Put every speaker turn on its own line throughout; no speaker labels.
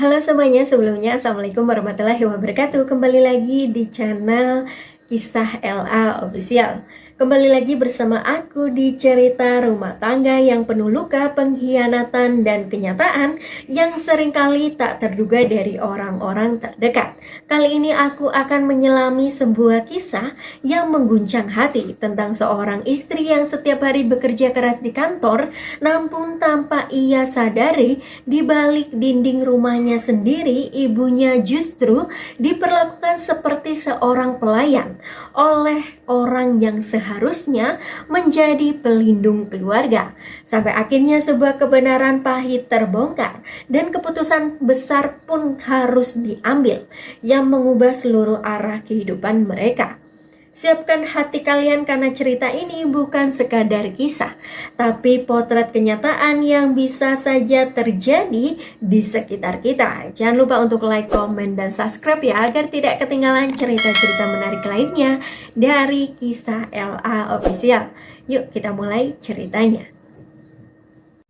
Halo semuanya, sebelumnya Assalamualaikum warahmatullahi wabarakatuh. Kembali lagi di channel Kisah LA Official. Kembali lagi bersama aku di cerita rumah tangga yang penuh luka, pengkhianatan, dan kenyataan yang seringkali tak terduga dari orang-orang terdekat. Kali ini aku akan menyelami sebuah kisah yang mengguncang hati tentang seorang istri yang setiap hari bekerja keras di kantor, namun tanpa ia sadari, di balik dinding rumahnya sendiri, ibunya justru diperlakukan seperti seorang pelayan oleh orang yang seharusnya menjadi pelindung keluarga. Sampai akhirnya sebuah kebenaran pahit terbongkar dan keputusan besar pun harus diambil yang mengubah seluruh arah kehidupan mereka. Siapkan hati kalian karena cerita ini bukan sekadar kisah, tapi potret kenyataan yang bisa saja terjadi di sekitar kita. Jangan lupa untuk like, komen, dan subscribe ya agar tidak ketinggalan cerita-cerita menarik lainnya dari Kisah LA Official. Yuk kita mulai ceritanya.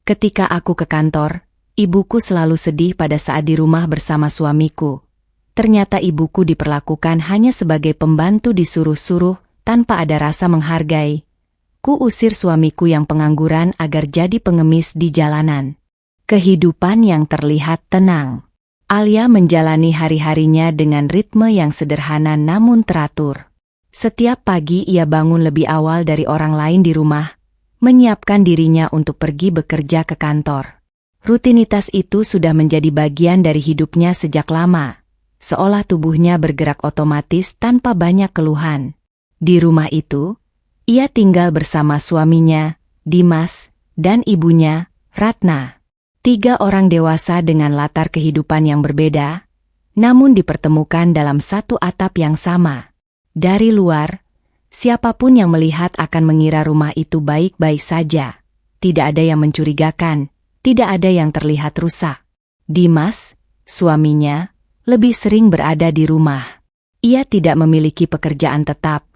Ketika aku ke kantor, ibuku selalu sedih pada saat di rumah bersama suamiku. Ternyata ibuku diperlakukan hanya sebagai pembantu disuruh-suruh tanpa ada rasa menghargai. Ku usir suamiku yang pengangguran agar jadi pengemis di jalanan. Kehidupan yang terlihat tenang. Alia menjalani hari-harinya dengan ritme yang sederhana namun teratur. Setiap pagi ia bangun lebih awal dari orang lain di rumah, menyiapkan dirinya untuk pergi bekerja ke kantor. Rutinitas itu sudah menjadi bagian dari hidupnya sejak lama. Seolah tubuhnya bergerak otomatis tanpa banyak keluhan. Di rumah itu, ia tinggal bersama suaminya, Dimas, dan ibunya, Ratna. 3 orang dewasa dengan latar kehidupan yang berbeda, namun dipertemukan dalam satu atap yang sama. Dari luar, siapapun yang melihat akan mengira rumah itu baik-baik saja. Tidak ada yang mencurigakan, tidak ada yang terlihat rusak. Dimas, suaminya, lebih sering berada di rumah. Ia tidak memiliki pekerjaan tetap,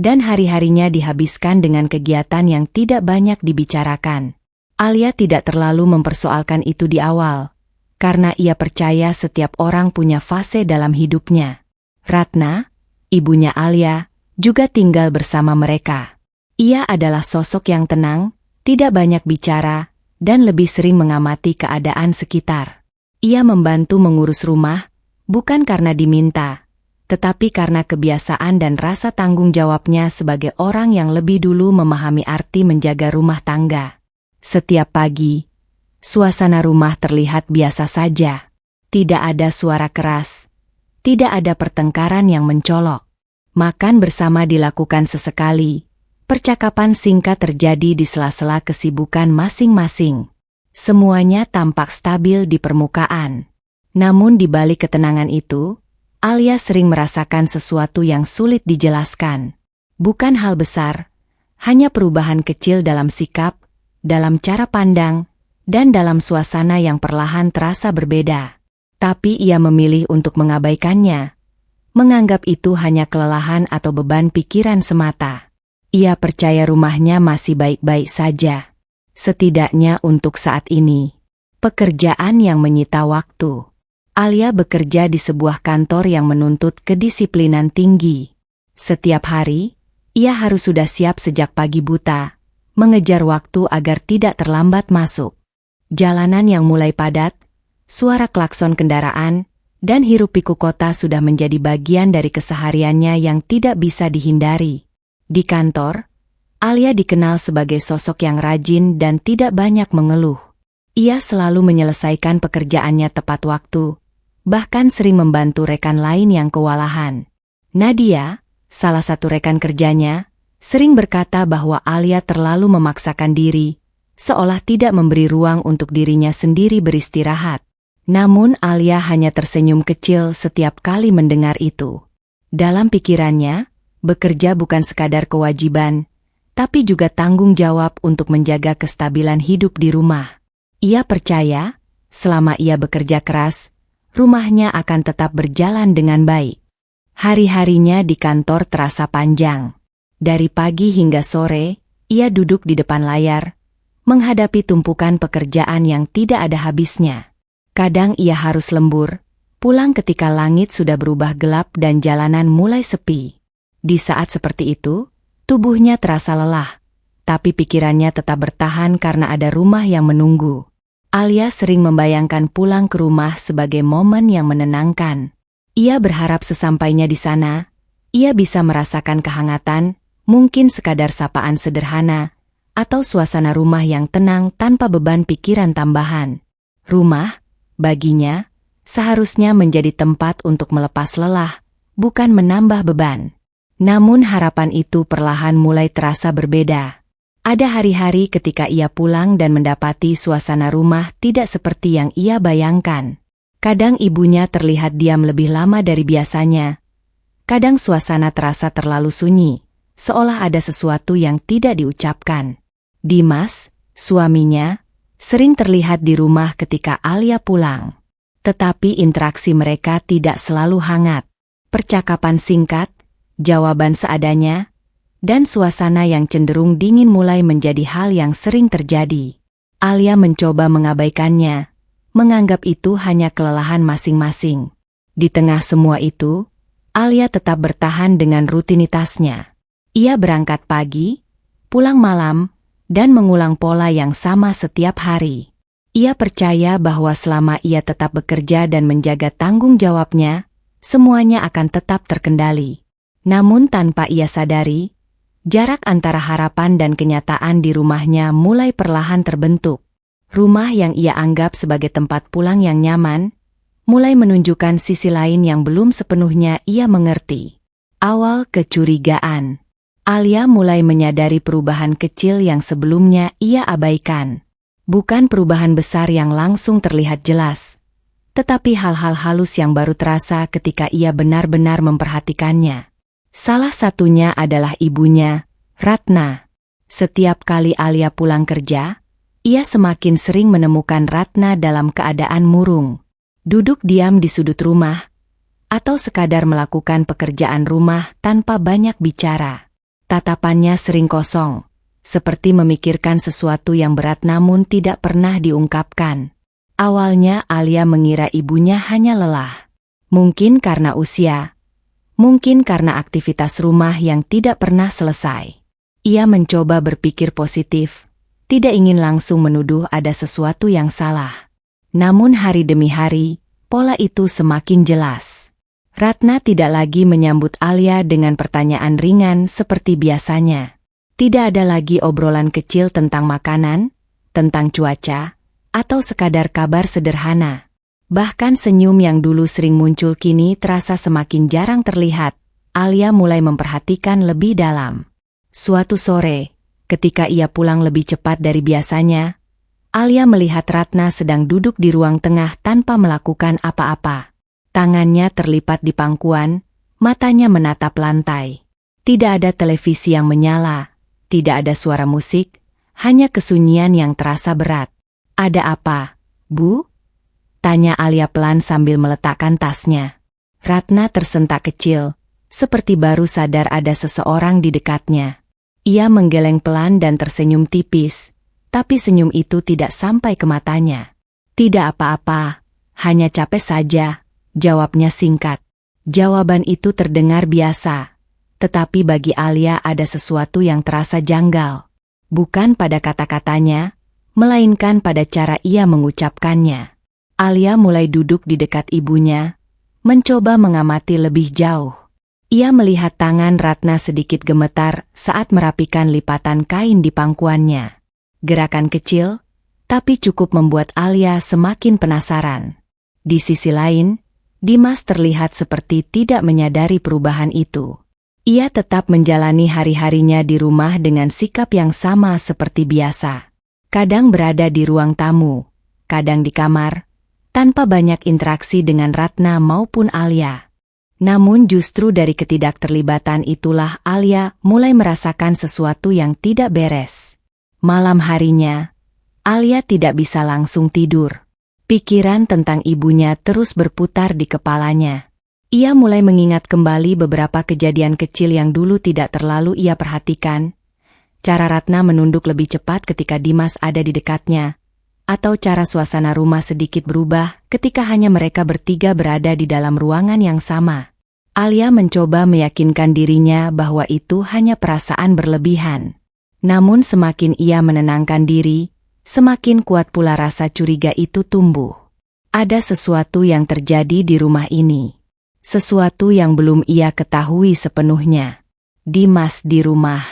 dan hari-harinya dihabiskan dengan kegiatan yang tidak banyak dibicarakan. Alia tidak terlalu mempersoalkan itu di awal, karena ia percaya setiap orang punya fase dalam hidupnya. Ratna, ibunya Alia, juga tinggal bersama mereka. Ia adalah sosok yang tenang, tidak banyak bicara, dan lebih sering mengamati keadaan sekitar. Ia membantu mengurus rumah, bukan karena diminta, tetapi karena kebiasaan dan rasa tanggung jawabnya sebagai orang yang lebih dulu memahami arti menjaga rumah tangga. Setiap pagi, suasana rumah terlihat biasa saja. Tidak ada suara keras, tidak ada pertengkaran yang mencolok. Makan bersama dilakukan sesekali. Percakapan singkat terjadi di sela-sela kesibukan masing-masing. Semuanya tampak stabil di permukaan. Namun di balik ketenangan itu, Alia sering merasakan sesuatu yang sulit dijelaskan. Bukan hal besar, hanya perubahan kecil dalam sikap, dalam cara pandang, dan dalam suasana yang perlahan terasa berbeda. Tapi ia memilih untuk mengabaikannya, menganggap itu hanya kelelahan atau beban pikiran semata. Ia percaya rumahnya masih baik-baik saja. Setidaknya untuk saat ini. Pekerjaan yang menyita waktu. Alia bekerja di sebuah kantor yang menuntut kedisiplinan tinggi. Setiap hari, ia harus sudah siap sejak pagi buta, mengejar waktu agar tidak terlambat masuk. Jalanan yang mulai padat, suara klakson kendaraan, dan hiruk-pikuk kota sudah menjadi bagian dari kesehariannya yang tidak bisa dihindari. Di kantor, Alia dikenal sebagai sosok yang rajin dan tidak banyak mengeluh. Ia selalu menyelesaikan pekerjaannya tepat waktu, bahkan sering membantu rekan lain yang kewalahan. Nadia, salah satu rekan kerjanya, sering berkata bahwa Alia terlalu memaksakan diri, seolah tidak memberi ruang untuk dirinya sendiri beristirahat. Namun Alia hanya tersenyum kecil setiap kali mendengar itu. Dalam pikirannya, bekerja bukan sekadar kewajiban, tapi juga tanggung jawab untuk menjaga kestabilan hidup di rumah. Ia percaya, selama ia bekerja keras, rumahnya akan tetap berjalan dengan baik. Hari-harinya di kantor terasa panjang. Dari pagi hingga sore, ia duduk di depan layar, menghadapi tumpukan pekerjaan yang tidak ada habisnya. Kadang ia harus lembur, pulang ketika langit sudah berubah gelap dan jalanan mulai sepi. Di saat seperti itu, tubuhnya terasa lelah, tapi pikirannya tetap bertahan karena ada rumah yang menunggu. Alia sering membayangkan pulang ke rumah sebagai momen yang menenangkan. Ia berharap sesampainya di sana, ia bisa merasakan kehangatan, mungkin sekadar sapaan sederhana, atau suasana rumah yang tenang tanpa beban pikiran tambahan. Rumah, baginya, seharusnya menjadi tempat untuk melepas lelah, bukan menambah beban. Namun harapan itu perlahan mulai terasa berbeda. Ada hari-hari ketika ia pulang dan mendapati suasana rumah tidak seperti yang ia bayangkan. Kadang ibunya terlihat diam lebih lama dari biasanya. Kadang suasana terasa terlalu sunyi, seolah ada sesuatu yang tidak diucapkan. Dimas, suaminya, sering terlihat di rumah ketika Alia pulang. Tetapi interaksi mereka tidak selalu hangat. Percakapan singkat, jawaban seadanya, dan suasana yang cenderung dingin mulai menjadi hal yang sering terjadi. Alia mencoba mengabaikannya, menganggap itu hanya kelelahan masing-masing. Di tengah semua itu, Alia tetap bertahan dengan rutinitasnya. Ia berangkat pagi, pulang malam, dan mengulang pola yang sama setiap hari. Ia percaya bahwa selama ia tetap bekerja dan menjaga tanggung jawabnya, semuanya akan tetap terkendali. Namun tanpa ia sadari, jarak antara harapan dan kenyataan di rumahnya mulai perlahan terbentuk. Rumah yang ia anggap sebagai tempat pulang yang nyaman, mulai menunjukkan sisi lain yang belum sepenuhnya ia mengerti. Awal kecurigaan. Alia mulai menyadari perubahan kecil yang sebelumnya ia abaikan. Bukan perubahan besar yang langsung terlihat jelas, tetapi hal-hal halus yang baru terasa ketika ia benar-benar memperhatikannya. Salah satunya adalah ibunya, Ratna. Setiap kali Alia pulang kerja, ia semakin sering menemukan Ratna dalam keadaan murung. Duduk diam di sudut rumah, atau sekadar melakukan pekerjaan rumah tanpa banyak bicara. Tatapannya sering kosong, seperti memikirkan sesuatu yang berat namun tidak pernah diungkapkan. Awalnya Alia mengira ibunya hanya lelah. Mungkin karena usia, mungkin karena aktivitas rumah yang tidak pernah selesai. Ia mencoba berpikir positif, tidak ingin langsung menuduh ada sesuatu yang salah. Namun hari demi hari, pola itu semakin jelas. Ratna tidak lagi menyambut Alia dengan pertanyaan ringan seperti biasanya. Tidak ada lagi obrolan kecil tentang makanan, tentang cuaca, atau sekadar kabar sederhana. Bahkan senyum yang dulu sering muncul kini terasa semakin jarang terlihat. Alia mulai memperhatikan lebih dalam. Suatu sore, ketika ia pulang lebih cepat dari biasanya, Alia melihat Ratna sedang duduk di ruang tengah tanpa melakukan apa-apa. Tangannya terlipat di pangkuan, matanya menatap lantai. Tidak ada televisi yang menyala, tidak ada suara musik, hanya kesunyian yang terasa berat. "Ada apa, Bu?" tanya Alia pelan sambil meletakkan tasnya. Ratna tersentak kecil, seperti baru sadar ada seseorang di dekatnya. Ia menggeleng pelan dan tersenyum tipis, tapi senyum itu tidak sampai ke matanya. "Tidak apa-apa, hanya capek saja," jawabnya singkat. Jawaban itu terdengar biasa, tetapi bagi Alia ada sesuatu yang terasa janggal. Bukan pada kata-katanya, melainkan pada cara ia mengucapkannya. Alia mulai duduk di dekat ibunya, mencoba mengamati lebih jauh. Ia melihat tangan Ratna sedikit gemetar saat merapikan lipatan kain di pangkuannya. Gerakan kecil, tapi cukup membuat Alia semakin penasaran. Di sisi lain, Dimas terlihat seperti tidak menyadari perubahan itu. Ia tetap menjalani hari-harinya di rumah dengan sikap yang sama seperti biasa. Kadang berada di ruang tamu, kadang di kamar, tanpa banyak interaksi dengan Ratna maupun Alia. Namun justru dari ketidakterlibatan itulah Alia mulai merasakan sesuatu yang tidak beres. Malam harinya, Alia tidak bisa langsung tidur. Pikiran tentang ibunya terus berputar di kepalanya. Ia mulai mengingat kembali beberapa kejadian kecil yang dulu tidak terlalu ia perhatikan. Cara Ratna menunduk lebih cepat ketika Dimas ada di dekatnya. atau cara suasana rumah sedikit berubah ketika hanya mereka bertiga berada di dalam ruangan yang sama. Alia mencoba meyakinkan dirinya bahwa itu hanya perasaan berlebihan. Namun semakin ia menenangkan diri, semakin kuat pula rasa curiga itu tumbuh. Ada sesuatu yang terjadi di rumah ini. Sesuatu yang belum ia ketahui sepenuhnya. Dimas di rumah.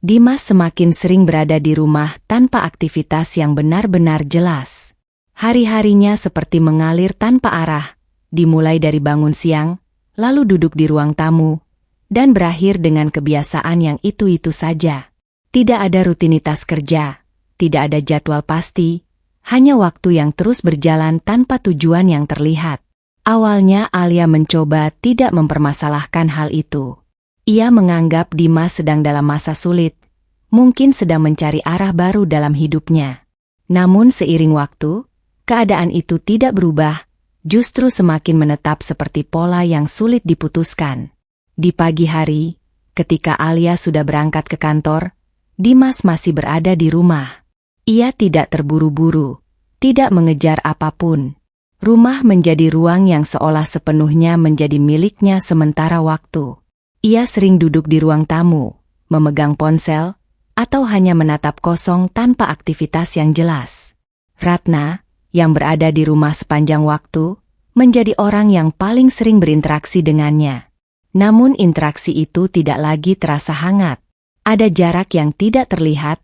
Dimas semakin sering berada di rumah tanpa aktivitas yang benar-benar jelas. Hari-harinya seperti mengalir tanpa arah, dimulai dari bangun siang, lalu duduk di ruang tamu, dan berakhir dengan kebiasaan yang itu-itu saja. Tidak ada rutinitas kerja, tidak ada jadwal pasti, hanya waktu yang terus berjalan tanpa tujuan yang terlihat. Awalnya Alia mencoba tidak mempermasalahkan hal itu. Ia menganggap Dimas sedang dalam masa sulit, mungkin sedang mencari arah baru dalam hidupnya. Namun seiring waktu, keadaan itu tidak berubah, justru semakin menetap seperti pola yang sulit diputuskan. Di pagi hari, ketika Alia sudah berangkat ke kantor, Dimas masih berada di rumah. Ia tidak terburu-buru, tidak mengejar apapun. Rumah menjadi ruang yang seolah sepenuhnya menjadi miliknya sementara waktu. Ia sering duduk di ruang tamu, memegang ponsel, atau hanya menatap kosong tanpa aktivitas yang jelas. Ratna, yang berada di rumah sepanjang waktu, menjadi orang yang paling sering berinteraksi dengannya. Namun interaksi itu tidak lagi terasa hangat. Ada jarak yang tidak terlihat,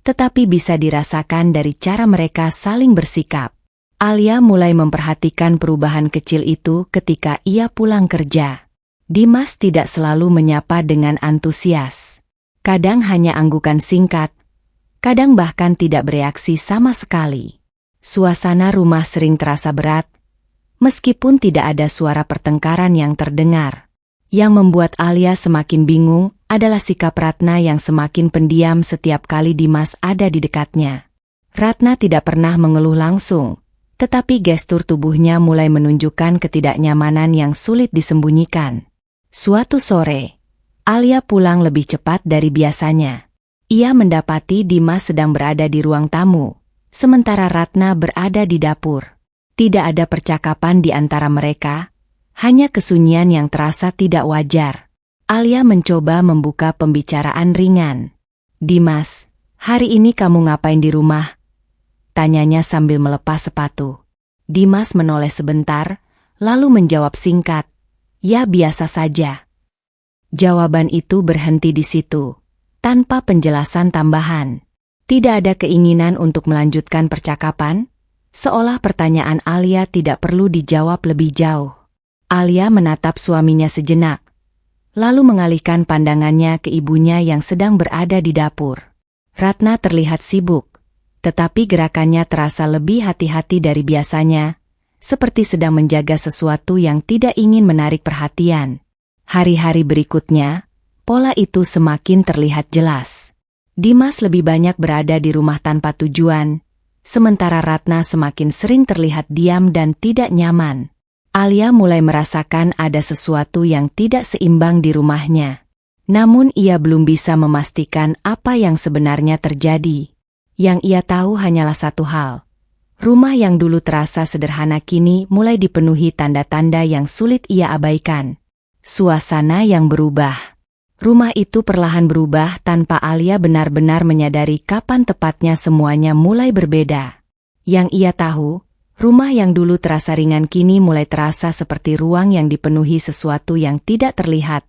tetapi bisa dirasakan dari cara mereka saling bersikap. Alia mulai memperhatikan perubahan kecil itu ketika ia pulang kerja. Dimas tidak selalu menyapa dengan antusias. Kadang hanya anggukan singkat, kadang bahkan tidak bereaksi sama sekali. Suasana rumah sering terasa berat, meskipun tidak ada suara pertengkaran yang terdengar. Yang membuat Alia semakin bingung adalah sikap Ratna yang semakin pendiam setiap kali Dimas ada di dekatnya. Ratna tidak pernah mengeluh langsung, tetapi gestur tubuhnya mulai menunjukkan ketidaknyamanan yang sulit disembunyikan. Suatu sore, Alia pulang lebih cepat dari biasanya. Ia mendapati Dimas sedang berada di ruang tamu, sementara Ratna berada di dapur. Tidak ada percakapan di antara mereka, hanya kesunyian yang terasa tidak wajar. Alia mencoba membuka pembicaraan ringan. "Dimas, hari ini kamu ngapain di rumah?" tanyanya sambil melepas sepatu. Dimas menoleh sebentar, lalu menjawab singkat, "Ya biasa saja." Jawaban itu berhenti di situ, tanpa penjelasan tambahan. Tidak ada keinginan untuk melanjutkan percakapan, seolah pertanyaan Alia tidak perlu dijawab lebih jauh. Alia menatap suaminya sejenak, lalu mengalihkan pandangannya ke ibunya yang sedang berada di dapur. Ratna terlihat sibuk, tetapi gerakannya terasa lebih hati-hati dari biasanya, seperti sedang menjaga sesuatu yang tidak ingin menarik perhatian. Hari-hari berikutnya, pola itu semakin terlihat jelas. Dimas lebih banyak berada di rumah tanpa tujuan, sementara Ratna semakin sering terlihat diam dan tidak nyaman. Alia mulai merasakan ada sesuatu yang tidak seimbang di rumahnya. Namun ia belum bisa memastikan apa yang sebenarnya terjadi. Yang ia tahu hanyalah satu hal. Rumah yang dulu terasa sederhana kini mulai dipenuhi tanda-tanda yang sulit ia abaikan. Suasana yang berubah. Rumah itu perlahan berubah tanpa Alia benar-benar menyadari kapan tepatnya semuanya mulai berbeda. Yang ia tahu, rumah yang dulu terasa ringan kini mulai terasa seperti ruang yang dipenuhi sesuatu yang tidak terlihat.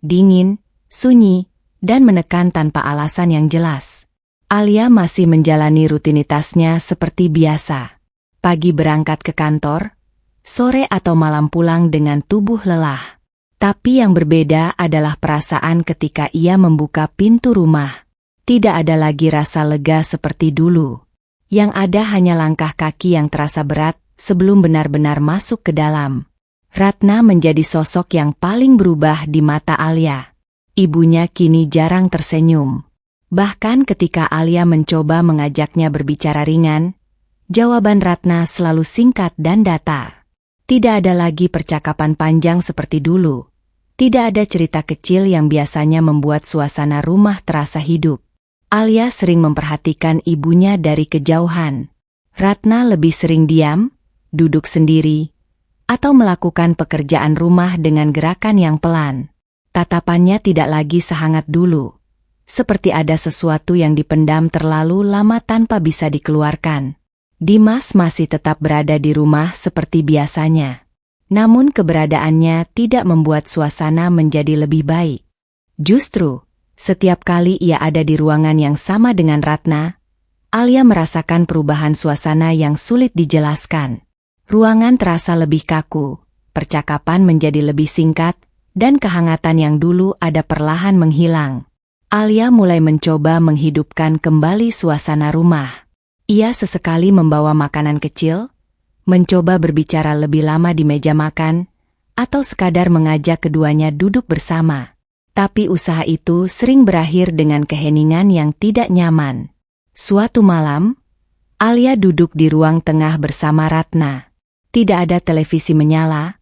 Dingin, sunyi, dan menekan tanpa alasan yang jelas. Alia masih menjalani rutinitasnya seperti biasa. Pagi berangkat ke kantor, sore atau malam pulang dengan tubuh lelah. Tapi yang berbeda adalah perasaan ketika ia membuka pintu rumah. Tidak ada lagi rasa lega seperti dulu. Yang ada hanya langkah kaki yang terasa berat sebelum benar-benar masuk ke dalam. Ratna menjadi sosok yang paling berubah di mata Alia. Ibunya kini jarang tersenyum. Bahkan ketika Alia mencoba mengajaknya berbicara ringan, jawaban Ratna selalu singkat dan datar. Tidak ada lagi percakapan panjang seperti dulu. Tidak ada cerita kecil yang biasanya membuat suasana rumah terasa hidup. Alia sering memperhatikan ibunya dari kejauhan. Ratna lebih sering diam, duduk sendiri, atau melakukan pekerjaan rumah dengan gerakan yang pelan. Tatapannya tidak lagi sehangat dulu, seperti ada sesuatu yang dipendam terlalu lama tanpa bisa dikeluarkan. Dimas masih tetap berada di rumah seperti biasanya. Namun keberadaannya tidak membuat suasana menjadi lebih baik. Justru, setiap kali ia ada di ruangan yang sama dengan Ratna, Alia merasakan perubahan suasana yang sulit dijelaskan. Ruangan terasa lebih kaku, percakapan menjadi lebih singkat, dan kehangatan yang dulu ada perlahan menghilang. Alia mulai mencoba menghidupkan kembali suasana rumah. Ia sesekali membawa makanan kecil, mencoba berbicara lebih lama di meja makan, atau sekadar mengajak keduanya duduk bersama. Tapi usaha itu sering berakhir dengan keheningan yang tidak nyaman. Suatu malam, Alia duduk di ruang tengah bersama Ratna. Tidak ada televisi menyala,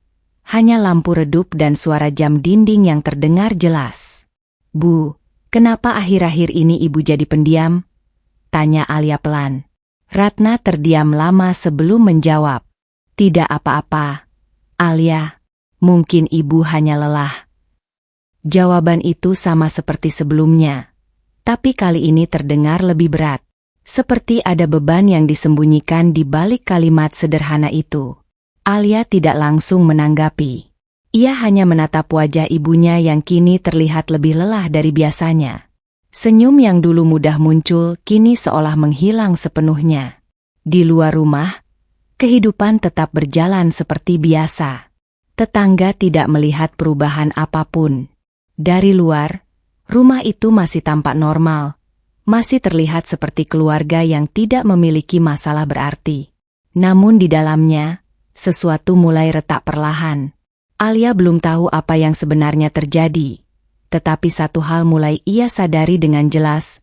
hanya lampu redup dan suara jam dinding yang terdengar jelas. "Bu, kenapa akhir-akhir ini ibu jadi pendiam?" tanya Alia pelan. Ratna terdiam lama sebelum menjawab. "Tidak apa-apa, Alia. Mungkin ibu hanya lelah." Jawaban itu sama seperti sebelumnya, tapi kali ini terdengar lebih berat. Seperti ada beban yang disembunyikan di balik kalimat sederhana itu. Alia tidak langsung menanggapi. Ia hanya menatap wajah ibunya yang kini terlihat lebih lelah dari biasanya. Senyum yang dulu mudah muncul kini seolah menghilang sepenuhnya. Di luar rumah, kehidupan tetap berjalan seperti biasa. Tetangga tidak melihat perubahan apapun. Dari luar, rumah itu masih tampak normal. Masih terlihat seperti keluarga yang tidak memiliki masalah berarti. Namun di dalamnya, sesuatu mulai retak perlahan. Alia belum tahu apa yang sebenarnya terjadi. Tetapi satu hal mulai ia sadari dengan jelas.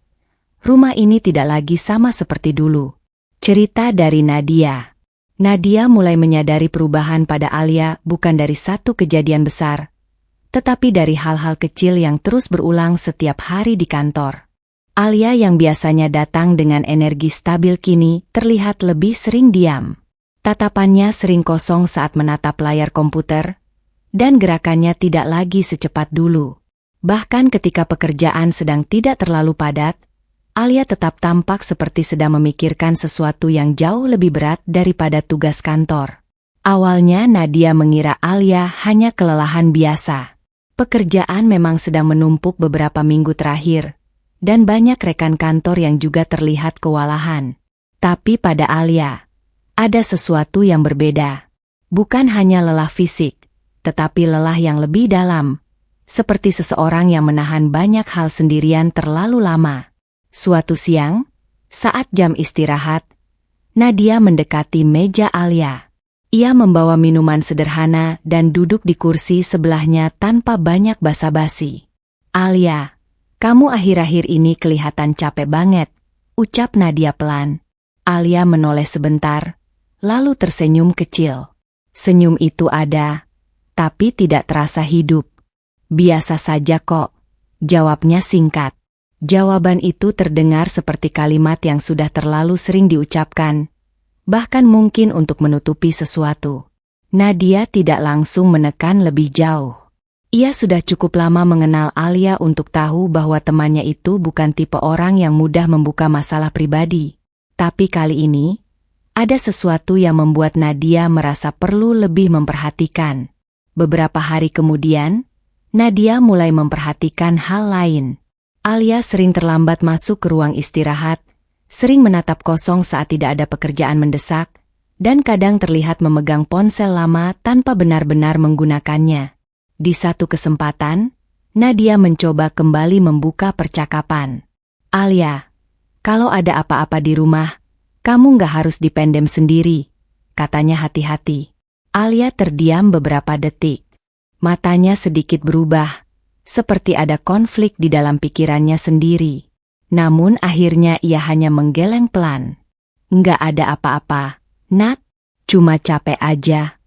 Rumah ini tidak lagi sama seperti dulu. Cerita dari Nadia. Nadia mulai menyadari perubahan pada Alia bukan dari satu kejadian besar, tetapi dari hal-hal kecil yang terus berulang setiap hari di kantor. Alia yang biasanya datang dengan energi stabil kini terlihat lebih sering diam. Tatapannya sering kosong saat menatap layar komputer, dan gerakannya tidak lagi secepat dulu. Bahkan ketika pekerjaan sedang tidak terlalu padat, Alia tetap tampak seperti sedang memikirkan sesuatu yang jauh lebih berat daripada tugas kantor. Awalnya Nadia mengira Alia hanya kelelahan biasa. Pekerjaan memang sedang menumpuk beberapa minggu terakhir, dan banyak rekan kantor yang juga terlihat kewalahan. Tapi pada Alia, ada sesuatu yang berbeda. Bukan hanya lelah fisik, tetapi lelah yang lebih dalam, seperti seseorang yang menahan banyak hal sendirian terlalu lama. Suatu siang, saat jam istirahat, Nadia mendekati meja Alia. Ia membawa minuman sederhana dan duduk di kursi sebelahnya tanpa banyak basa-basi. "Alia, kamu akhir-akhir ini kelihatan capek banget," ucap Nadia pelan. Alia menoleh sebentar, lalu tersenyum kecil. Senyum itu ada, tapi tidak terasa hidup. "Biasa saja kok," jawabnya singkat. Jawaban itu terdengar seperti kalimat yang sudah terlalu sering diucapkan, bahkan mungkin untuk menutupi sesuatu. Nadia tidak langsung menekan lebih jauh. Ia sudah cukup lama mengenal Alia untuk tahu bahwa temannya itu bukan tipe orang yang mudah membuka masalah pribadi. Tapi kali ini, ada sesuatu yang membuat Nadia merasa perlu lebih memperhatikan. Beberapa hari kemudian, Nadia mulai memperhatikan hal lain. Alia sering terlambat masuk ke ruang istirahat, sering menatap kosong saat tidak ada pekerjaan mendesak, dan kadang terlihat memegang ponsel lama tanpa benar-benar menggunakannya. Di satu kesempatan, Nadia mencoba kembali membuka percakapan. "Alia, kalau ada apa-apa di rumah, kamu nggak harus dipendam sendiri," katanya hati-hati. Alia terdiam beberapa detik. Matanya sedikit berubah, seperti ada konflik di dalam pikirannya sendiri. Namun akhirnya ia hanya menggeleng pelan. "Nggak ada apa-apa, Nat, cuma capek aja."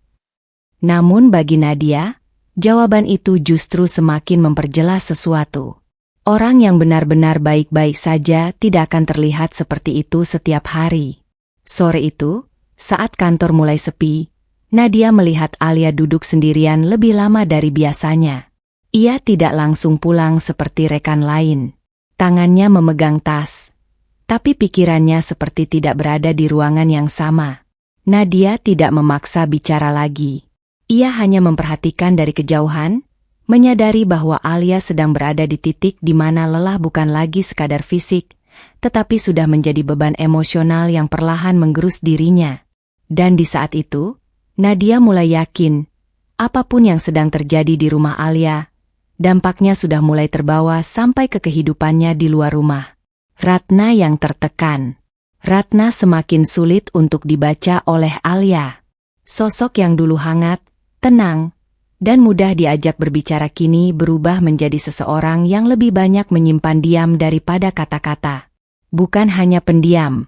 Namun bagi Nadia, jawaban itu justru semakin memperjelas sesuatu. Orang yang benar-benar baik-baik saja tidak akan terlihat seperti itu setiap hari. Sore itu, saat kantor mulai sepi, Nadia melihat Alia duduk sendirian lebih lama dari biasanya. Ia tidak langsung pulang seperti rekan lain. Tangannya memegang tas, tapi pikirannya seperti tidak berada di ruangan yang sama. Nadia tidak memaksa bicara lagi. Ia hanya memperhatikan dari kejauhan, menyadari bahwa Alia sedang berada di titik di mana lelah bukan lagi sekadar fisik, tetapi sudah menjadi beban emosional yang perlahan menggerus dirinya. Dan di saat itu, Nadia mulai yakin, apapun yang sedang terjadi di rumah Alia, dampaknya sudah mulai terbawa sampai ke kehidupannya di luar rumah. Ratna yang tertekan. Ratna semakin sulit untuk dibaca oleh Alia. Sosok yang dulu hangat, tenang, dan mudah diajak berbicara kini berubah menjadi seseorang yang lebih banyak menyimpan diam daripada kata-kata. Bukan hanya pendiam,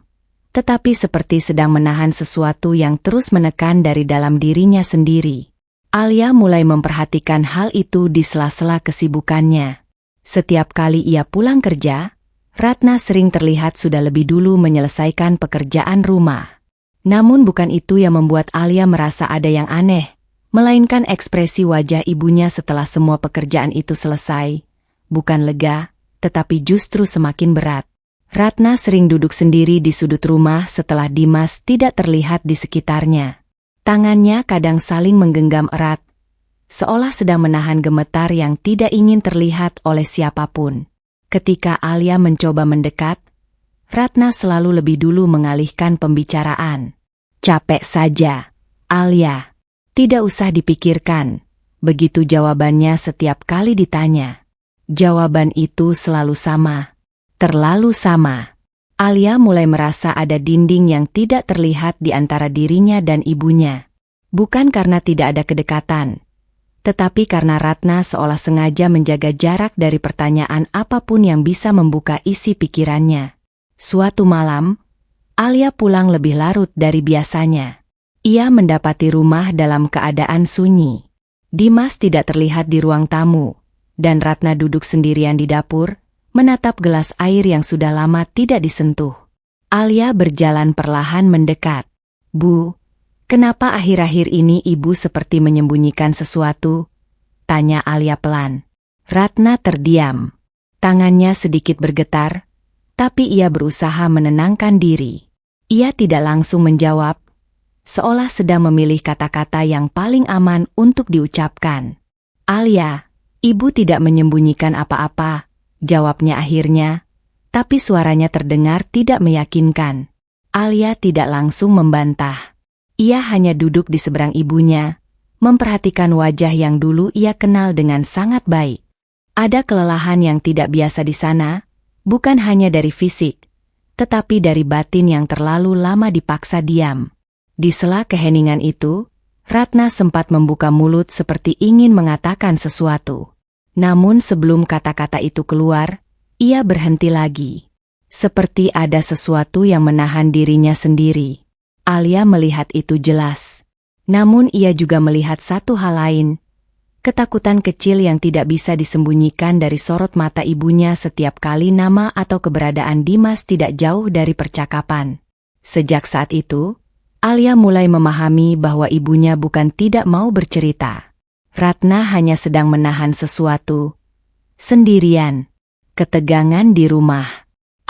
tetapi seperti sedang menahan sesuatu yang terus menekan dari dalam dirinya sendiri. Alia mulai memperhatikan hal itu di sela-sela kesibukannya. Setiap kali ia pulang kerja, Ratna sering terlihat sudah lebih dulu menyelesaikan pekerjaan rumah. Namun bukan itu yang membuat Alia merasa ada yang aneh, melainkan ekspresi wajah ibunya setelah semua pekerjaan itu selesai. Bukan lega, tetapi justru semakin berat. Ratna sering duduk sendiri di sudut rumah setelah Dimas tidak terlihat di sekitarnya. Tangannya kadang saling menggenggam erat, seolah sedang menahan gemetar yang tidak ingin terlihat oleh siapapun. Ketika Alia mencoba mendekat, Ratna selalu lebih dulu mengalihkan pembicaraan. "Capek saja, Alia. Tidak usah dipikirkan." Begitu jawabannya setiap kali ditanya. Jawaban itu selalu sama. Terlalu sama. Alia mulai merasa ada dinding yang tidak terlihat di antara dirinya dan ibunya. Bukan karena tidak ada kedekatan, tetapi karena Ratna seolah sengaja menjaga jarak dari pertanyaan apapun yang bisa membuka isi pikirannya. Suatu malam, Alia pulang lebih larut dari biasanya. Ia mendapati rumah dalam keadaan sunyi. Dimas tidak terlihat di ruang tamu, dan Ratna duduk sendirian di dapur, menatap gelas air yang sudah lama tidak disentuh. Alia berjalan perlahan mendekat. "Bu, kenapa akhir-akhir ini ibu seperti menyembunyikan sesuatu?" tanya Alia pelan. Ratna terdiam. Tangannya sedikit bergetar, tapi ia berusaha menenangkan diri. Ia tidak langsung menjawab, seolah sedang memilih kata-kata yang paling aman untuk diucapkan. "Alia, ibu tidak menyembunyikan apa-apa," jawabnya akhirnya, tapi suaranya terdengar tidak meyakinkan. Alia tidak langsung membantah. Ia hanya duduk di seberang ibunya, memperhatikan wajah yang dulu ia kenal dengan sangat baik. Ada kelelahan yang tidak biasa di sana, bukan hanya dari fisik, tetapi dari batin yang terlalu lama dipaksa diam. Di sela keheningan itu, Ratna sempat membuka mulut seperti ingin mengatakan sesuatu. Namun sebelum kata-kata itu keluar, ia berhenti lagi. Seperti ada sesuatu yang menahan dirinya sendiri. Alia melihat itu jelas. Namun ia juga melihat satu hal lain. Ketakutan kecil yang tidak bisa disembunyikan dari sorot mata ibunya setiap kali nama atau keberadaan Dimas tidak jauh dari percakapan. Sejak saat itu, Alia mulai memahami bahwa ibunya bukan tidak mau bercerita. Ratna hanya sedang menahan sesuatu. Sendirian. Ketegangan di rumah.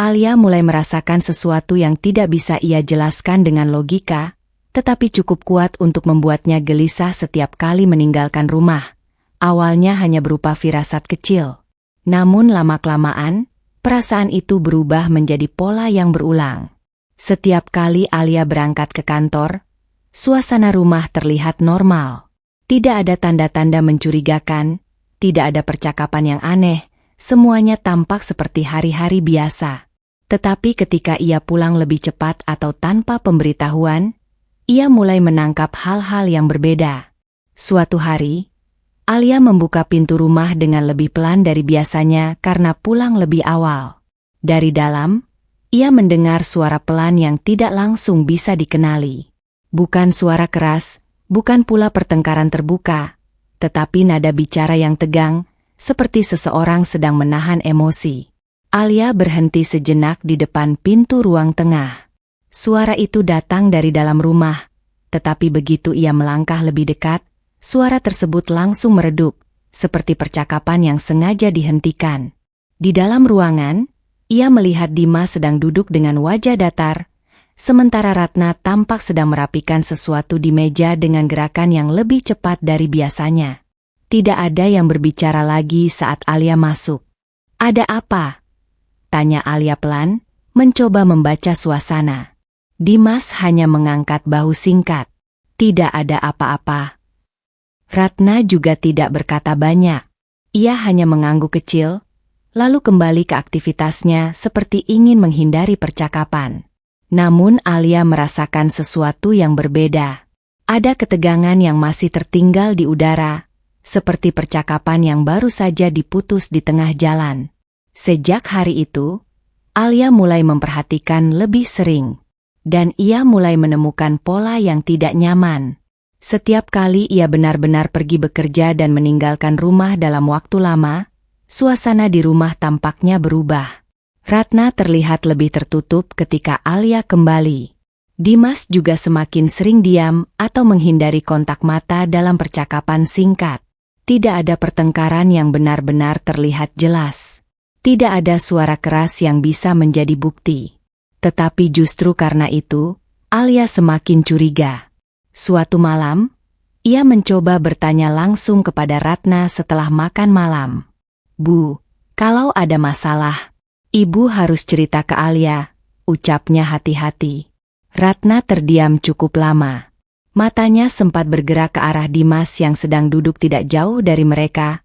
Alia mulai merasakan sesuatu yang tidak bisa ia jelaskan dengan logika, tetapi cukup kuat untuk membuatnya gelisah setiap kali meninggalkan rumah. Awalnya hanya berupa firasat kecil. Namun lama-kelamaan, perasaan itu berubah menjadi pola yang berulang. Setiap kali Alia berangkat ke kantor, suasana rumah terlihat normal. Tidak ada tanda-tanda mencurigakan, tidak ada percakapan yang aneh, semuanya tampak seperti hari-hari biasa. Tetapi ketika ia pulang lebih cepat atau tanpa pemberitahuan, ia mulai menangkap hal-hal yang berbeda. Suatu hari, Alia membuka pintu rumah dengan lebih pelan dari biasanya karena pulang lebih awal. Dari dalam, ia mendengar suara pelan yang tidak langsung bisa dikenali. Bukan suara keras, bukan pula pertengkaran terbuka, tetapi nada bicara yang tegang, seperti seseorang sedang menahan emosi. Alia berhenti sejenak di depan pintu ruang tengah. Suara itu datang dari dalam rumah, tetapi begitu ia melangkah lebih dekat, suara tersebut langsung meredup, seperti percakapan yang sengaja dihentikan. Di dalam ruangan, ia melihat Dimas sedang duduk dengan wajah datar, sementara Ratna tampak sedang merapikan sesuatu di meja dengan gerakan yang lebih cepat dari biasanya. Tidak ada yang berbicara lagi saat Alia masuk. "Ada apa?" tanya Alia pelan, mencoba membaca suasana. Dimas hanya mengangkat bahu singkat. "Tidak ada apa-apa." Ratna juga tidak berkata banyak. Ia hanya mengangguk kecil, lalu kembali ke aktivitasnya seperti ingin menghindari percakapan. Namun Alia merasakan sesuatu yang berbeda. Ada ketegangan yang masih tertinggal di udara, seperti percakapan yang baru saja diputus di tengah jalan. Sejak hari itu, Alia mulai memperhatikan lebih sering. Dan ia mulai menemukan pola yang tidak nyaman. Setiap kali ia benar-benar pergi bekerja dan meninggalkan rumah dalam waktu lama, suasana di rumah tampaknya berubah. Ratna terlihat lebih tertutup ketika Alia kembali. Dimas juga semakin sering diam atau menghindari kontak mata dalam percakapan singkat. Tidak ada pertengkaran yang benar-benar terlihat jelas. Tidak ada suara keras yang bisa menjadi bukti. Tetapi justru karena itu, Alia semakin curiga. Suatu malam, ia mencoba bertanya langsung kepada Ratna setelah makan malam. "Bu, kalau ada masalah, Ibu harus cerita ke Alia," ucapnya hati-hati. Ratna terdiam cukup lama. Matanya sempat bergerak ke arah Dimas yang sedang duduk tidak jauh dari mereka,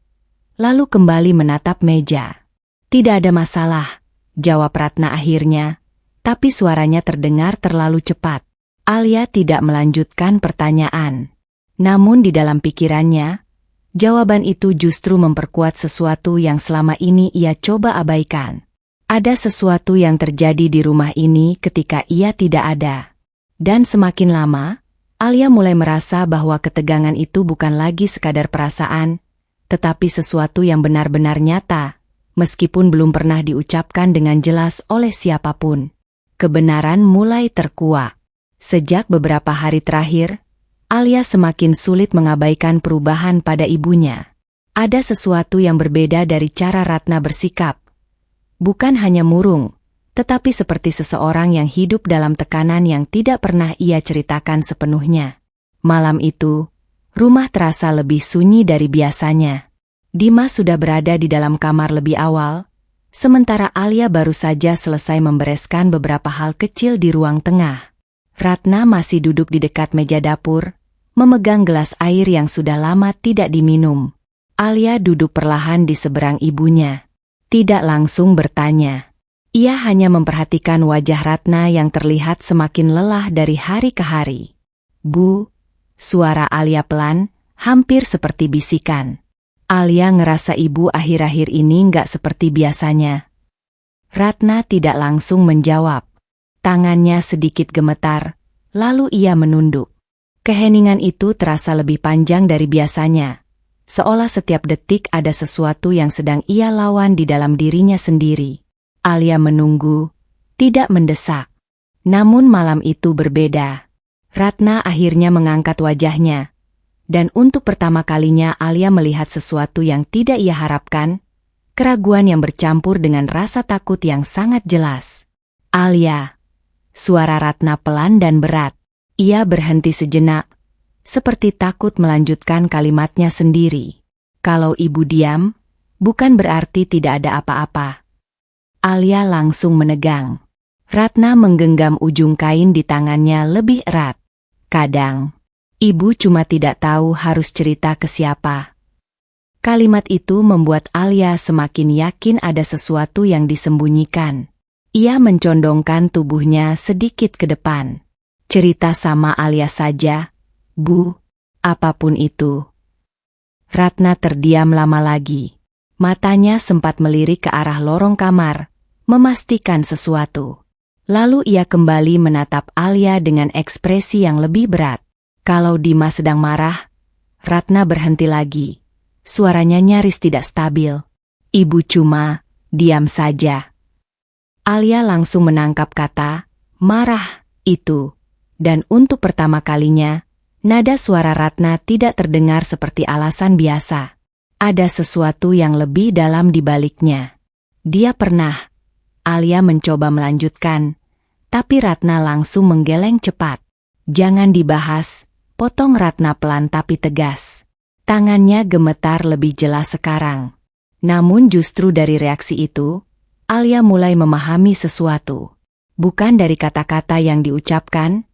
lalu kembali menatap meja. "Tidak ada masalah," jawab Ratna akhirnya. Tapi suaranya terdengar terlalu cepat. Alia tidak melanjutkan pertanyaan. Namun di dalam pikirannya, jawaban itu justru memperkuat sesuatu yang selama ini ia coba abaikan. Ada sesuatu yang terjadi di rumah ini ketika ia tidak ada. Dan semakin lama, Alia mulai merasa bahwa ketegangan itu bukan lagi sekadar perasaan, tetapi sesuatu yang benar-benar nyata, meskipun belum pernah diucapkan dengan jelas oleh siapapun. Kebenaran mulai terkuak. Sejak beberapa hari terakhir, Alia semakin sulit mengabaikan perubahan pada ibunya. Ada sesuatu yang berbeda dari cara Ratna bersikap. Bukan hanya murung, tetapi seperti seseorang yang hidup dalam tekanan yang tidak pernah ia ceritakan sepenuhnya. Malam itu, rumah terasa lebih sunyi dari biasanya. Dimas sudah berada di dalam kamar lebih awal, sementara Alia baru saja selesai membereskan beberapa hal kecil di ruang tengah. Ratna masih duduk di dekat meja dapur, memegang gelas air yang sudah lama tidak diminum. Alia duduk perlahan di seberang ibunya. Tidak langsung bertanya. Ia hanya memperhatikan wajah Ratna yang terlihat semakin lelah dari hari ke hari. "Bu," suara Alia pelan, hampir seperti bisikan. Alia ngerasa ibu akhir-akhir ini nggak seperti biasanya. Ratna tidak langsung menjawab. Tangannya sedikit gemetar, lalu ia menunduk. Keheningan itu terasa lebih panjang dari biasanya, seolah setiap detik ada sesuatu yang sedang ia lawan di dalam dirinya sendiri. Alia menunggu, tidak mendesak. Namun malam itu berbeda. Ratna akhirnya mengangkat wajahnya. Dan untuk pertama kalinya Alia melihat sesuatu yang tidak ia harapkan, keraguan yang bercampur dengan rasa takut yang sangat jelas. "Alia," suara Ratna pelan dan berat. Ia berhenti sejenak, seperti takut melanjutkan kalimatnya sendiri. "Kalau ibu diam, bukan berarti tidak ada apa-apa." Alia langsung menegang. Ratna menggenggam ujung kain di tangannya lebih erat. "Kadang, ibu cuma tidak tahu harus cerita ke siapa." Kalimat itu membuat Alia semakin yakin ada sesuatu yang disembunyikan. Ia mencondongkan tubuhnya sedikit ke depan. "Cerita sama Alia saja, Bu, apapun itu." Ratna terdiam lama lagi. Matanya sempat melirik ke arah lorong kamar, memastikan sesuatu. Lalu ia kembali menatap Alia dengan ekspresi yang lebih berat. Kalau Dimas sedang marah, Ratna berhenti lagi. Suaranya nyaris tidak stabil. "Ibu cuma diam saja." Alia langsung menangkap kata marah Itu. Dan untuk pertama kalinya, nada suara Ratna tidak terdengar seperti alasan biasa. Ada sesuatu yang lebih dalam di baliknya. Dia pernah. Alia mencoba melanjutkan, tapi Ratna langsung menggeleng cepat. Jangan dibahas, potong Ratna pelan tapi tegas. Tangannya gemetar lebih jelas sekarang. Namun justru dari reaksi itu, Alia mulai memahami sesuatu. Bukan dari kata-kata yang diucapkan,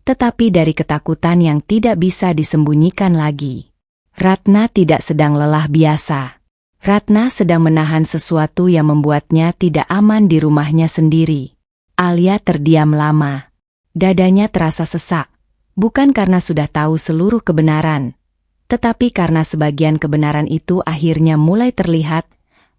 tetapi dari ketakutan yang tidak bisa disembunyikan lagi. Ratna tidak sedang lelah biasa. Ratna sedang menahan sesuatu yang membuatnya tidak aman di rumahnya sendiri. Alia terdiam lama. Dadanya terasa sesak, bukan karena sudah tahu seluruh kebenaran, tetapi karena sebagian kebenaran itu akhirnya mulai terlihat,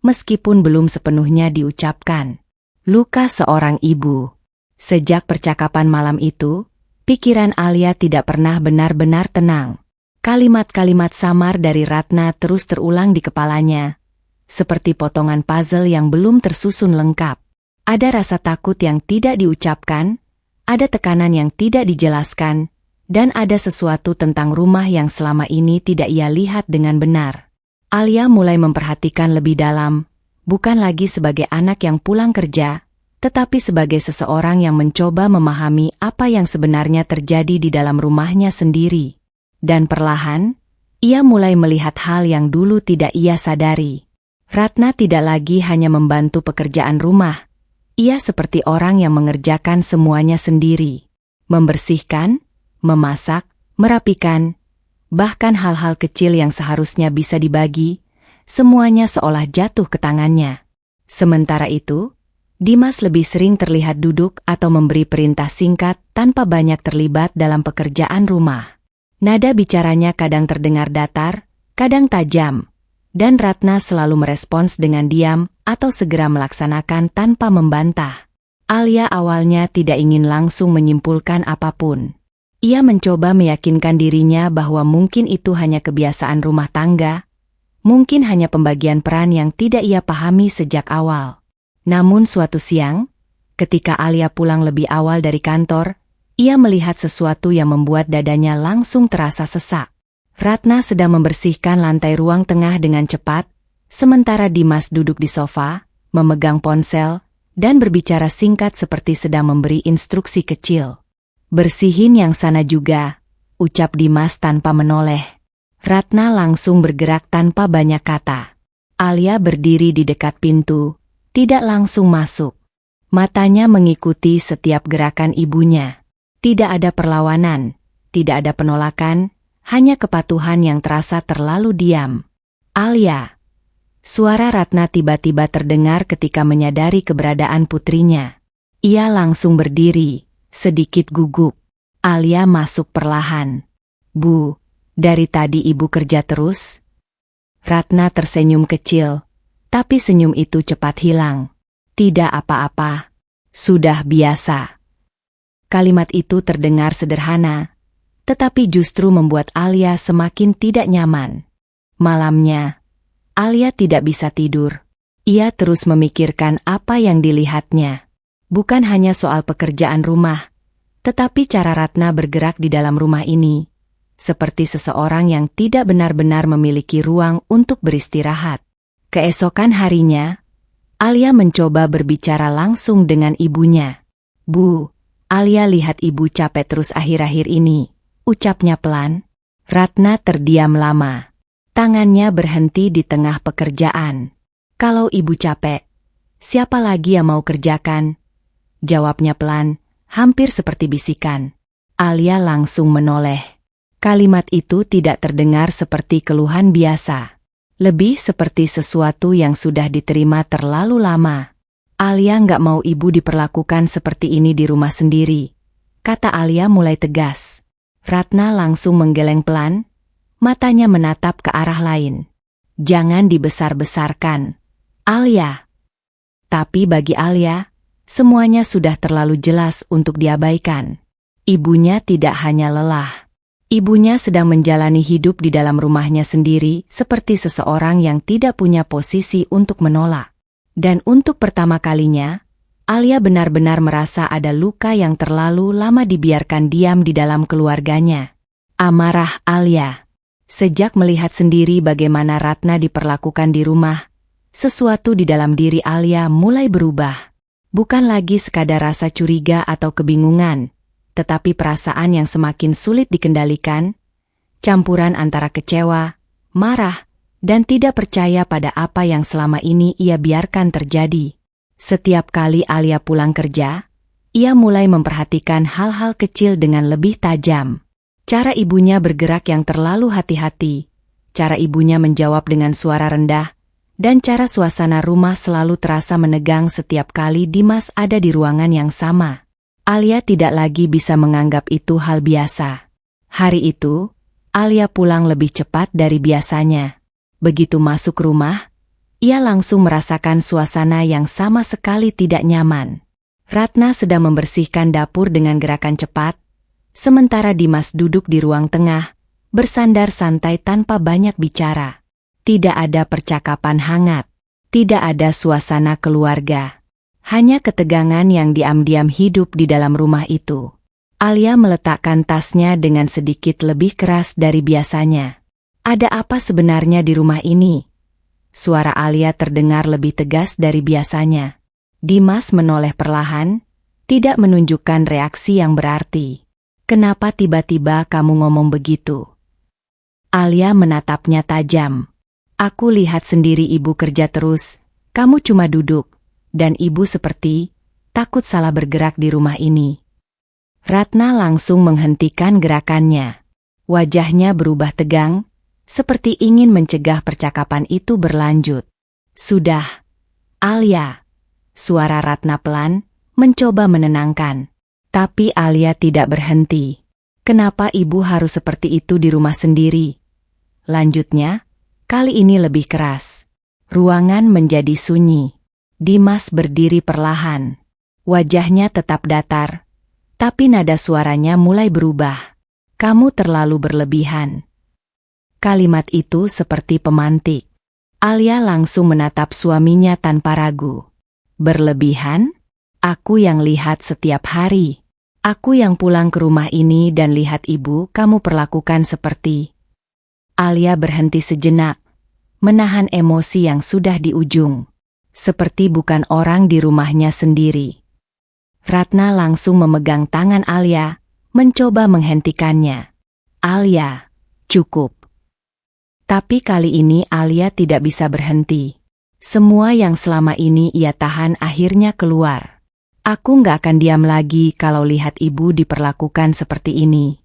meskipun belum sepenuhnya diucapkan. Luka seorang ibu. Sejak percakapan malam itu, pikiran Alia tidak pernah benar-benar tenang. Kalimat-kalimat samar dari Ratna terus terulang di kepalanya, seperti potongan puzzle yang belum tersusun lengkap. Ada rasa takut yang tidak diucapkan, ada tekanan yang tidak dijelaskan, dan ada sesuatu tentang rumah yang selama ini tidak ia lihat dengan benar. Alia mulai memperhatikan lebih dalam, bukan lagi sebagai anak yang pulang kerja, tetapi sebagai seseorang yang mencoba memahami apa yang sebenarnya terjadi di dalam rumahnya sendiri. Dan perlahan, ia mulai melihat hal yang dulu tidak ia sadari. Ratna tidak lagi hanya membantu pekerjaan rumah. Ia seperti orang yang mengerjakan semuanya sendiri. Membersihkan, memasak, merapikan, bahkan hal-hal kecil yang seharusnya bisa dibagi, semuanya seolah jatuh ke tangannya. Sementara itu, Dimas lebih sering terlihat duduk atau memberi perintah singkat tanpa banyak terlibat dalam pekerjaan rumah. Nada bicaranya kadang terdengar datar, kadang tajam, dan Ratna selalu merespons dengan diam atau segera melaksanakan tanpa membantah. Alia awalnya tidak ingin langsung menyimpulkan apapun. Ia mencoba meyakinkan dirinya bahwa mungkin itu hanya kebiasaan rumah tangga, mungkin hanya pembagian peran yang tidak ia pahami sejak awal. Namun suatu siang, ketika Alia pulang lebih awal dari kantor, ia melihat sesuatu yang membuat dadanya langsung terasa sesak. Ratna sedang membersihkan lantai ruang tengah dengan cepat, sementara Dimas duduk di sofa, memegang ponsel, dan berbicara singkat seperti sedang memberi instruksi kecil. "Bersihin yang sana juga," ucap Dimas tanpa menoleh. Ratna langsung bergerak tanpa banyak kata. Alia berdiri di dekat pintu, tidak langsung masuk. Matanya mengikuti setiap gerakan ibunya. Tidak ada perlawanan, tidak ada penolakan, hanya kepatuhan yang terasa terlalu diam. "Alia." Suara Ratna tiba-tiba terdengar ketika menyadari keberadaan putrinya. Ia langsung berdiri, sedikit gugup. Alia masuk perlahan. "Bu, dari tadi ibu kerja terus?" Ratna tersenyum kecil. Tapi senyum itu cepat hilang. "Tidak apa-apa. Sudah biasa." Kalimat itu terdengar sederhana, tetapi justru membuat Alia semakin tidak nyaman. Malamnya, Alia tidak bisa tidur. Ia terus memikirkan apa yang dilihatnya. Bukan hanya soal pekerjaan rumah, tetapi cara Ratna bergerak di dalam rumah ini, seperti seseorang yang tidak benar-benar memiliki ruang untuk beristirahat. Keesokan harinya, Alia mencoba berbicara langsung dengan ibunya. "Bu, Alia lihat ibu capek terus akhir-akhir ini," ucapnya pelan. Ratna terdiam lama. Tangannya berhenti di tengah pekerjaan. "Kalau ibu capek, siapa lagi yang mau kerjakan?" Jawabnya pelan, hampir seperti bisikan. Alia langsung menoleh. Kalimat itu tidak terdengar seperti keluhan biasa. Lebih seperti sesuatu yang sudah diterima terlalu lama. "Alia nggak mau ibu diperlakukan seperti ini di rumah sendiri," kata Alia mulai tegas. Ratna langsung menggeleng pelan, matanya menatap ke arah lain. "Jangan dibesar-besarkan, Alia." Tapi bagi Alia, semuanya sudah terlalu jelas untuk diabaikan. Ibunya tidak hanya lelah. Ibunya sedang menjalani hidup di dalam rumahnya sendiri seperti seseorang yang tidak punya posisi untuk menolak. Dan untuk pertama kalinya, Alia benar-benar merasa ada luka yang terlalu lama dibiarkan diam di dalam keluarganya. Amarah Alia. Sejak melihat sendiri bagaimana Ratna diperlakukan di rumah, sesuatu di dalam diri Alia mulai berubah. Bukan lagi sekadar rasa curiga atau kebingungan, tetapi perasaan yang semakin sulit dikendalikan, campuran antara kecewa, marah, dan tidak percaya pada apa yang selama ini ia biarkan terjadi. Setiap kali Alia pulang kerja, ia mulai memperhatikan hal-hal kecil dengan lebih tajam. Cara ibunya bergerak yang terlalu hati-hati, cara ibunya menjawab dengan suara rendah, dan cara suasana rumah selalu terasa menegang setiap kali Dimas ada di ruangan yang sama. Alia tidak lagi bisa menganggap itu hal biasa. Hari itu, Alia pulang lebih cepat dari biasanya. Begitu masuk rumah, ia langsung merasakan suasana yang sama sekali tidak nyaman. Ratna sedang membersihkan dapur dengan gerakan cepat, sementara Dimas duduk di ruang tengah, bersandar santai tanpa banyak bicara. Tidak ada percakapan hangat, tidak ada suasana keluarga. Hanya ketegangan yang diam-diam hidup di dalam rumah itu. Alia meletakkan tasnya dengan sedikit lebih keras dari biasanya. Ada apa sebenarnya di rumah ini? Suara Alia terdengar lebih tegas dari biasanya. Dimas menoleh perlahan, tidak menunjukkan reaksi yang berarti. Kenapa tiba-tiba kamu ngomong begitu? Alia menatapnya tajam. Aku lihat sendiri ibu kerja terus, kamu cuma duduk, dan ibu seperti takut salah bergerak di rumah ini. Ratna langsung menghentikan gerakannya. Wajahnya berubah tegang, seperti ingin mencegah percakapan itu berlanjut. Sudah, Alia. Suara Ratna pelan, mencoba menenangkan. Tapi Alia tidak berhenti. Kenapa ibu harus seperti itu di rumah sendiri? Lanjutnya, kali ini lebih keras. Ruangan menjadi sunyi. Dimas berdiri perlahan. Wajahnya tetap datar, tapi nada suaranya mulai berubah. Kamu terlalu berlebihan. Kalimat itu seperti pemantik. Alia langsung menatap suaminya tanpa ragu. Berlebihan? Aku yang lihat setiap hari. Aku yang pulang ke rumah ini dan lihat ibu kamu perlakukan seperti... Alia berhenti sejenak, menahan emosi yang sudah di ujung. Seperti bukan orang di rumahnya sendiri. Ratna langsung memegang tangan Alia, mencoba menghentikannya. Alia, cukup. Tapi kali ini Alia tidak bisa berhenti. Semua yang selama ini ia tahan akhirnya keluar. Aku nggak akan diam lagi kalau lihat ibu diperlakukan seperti ini.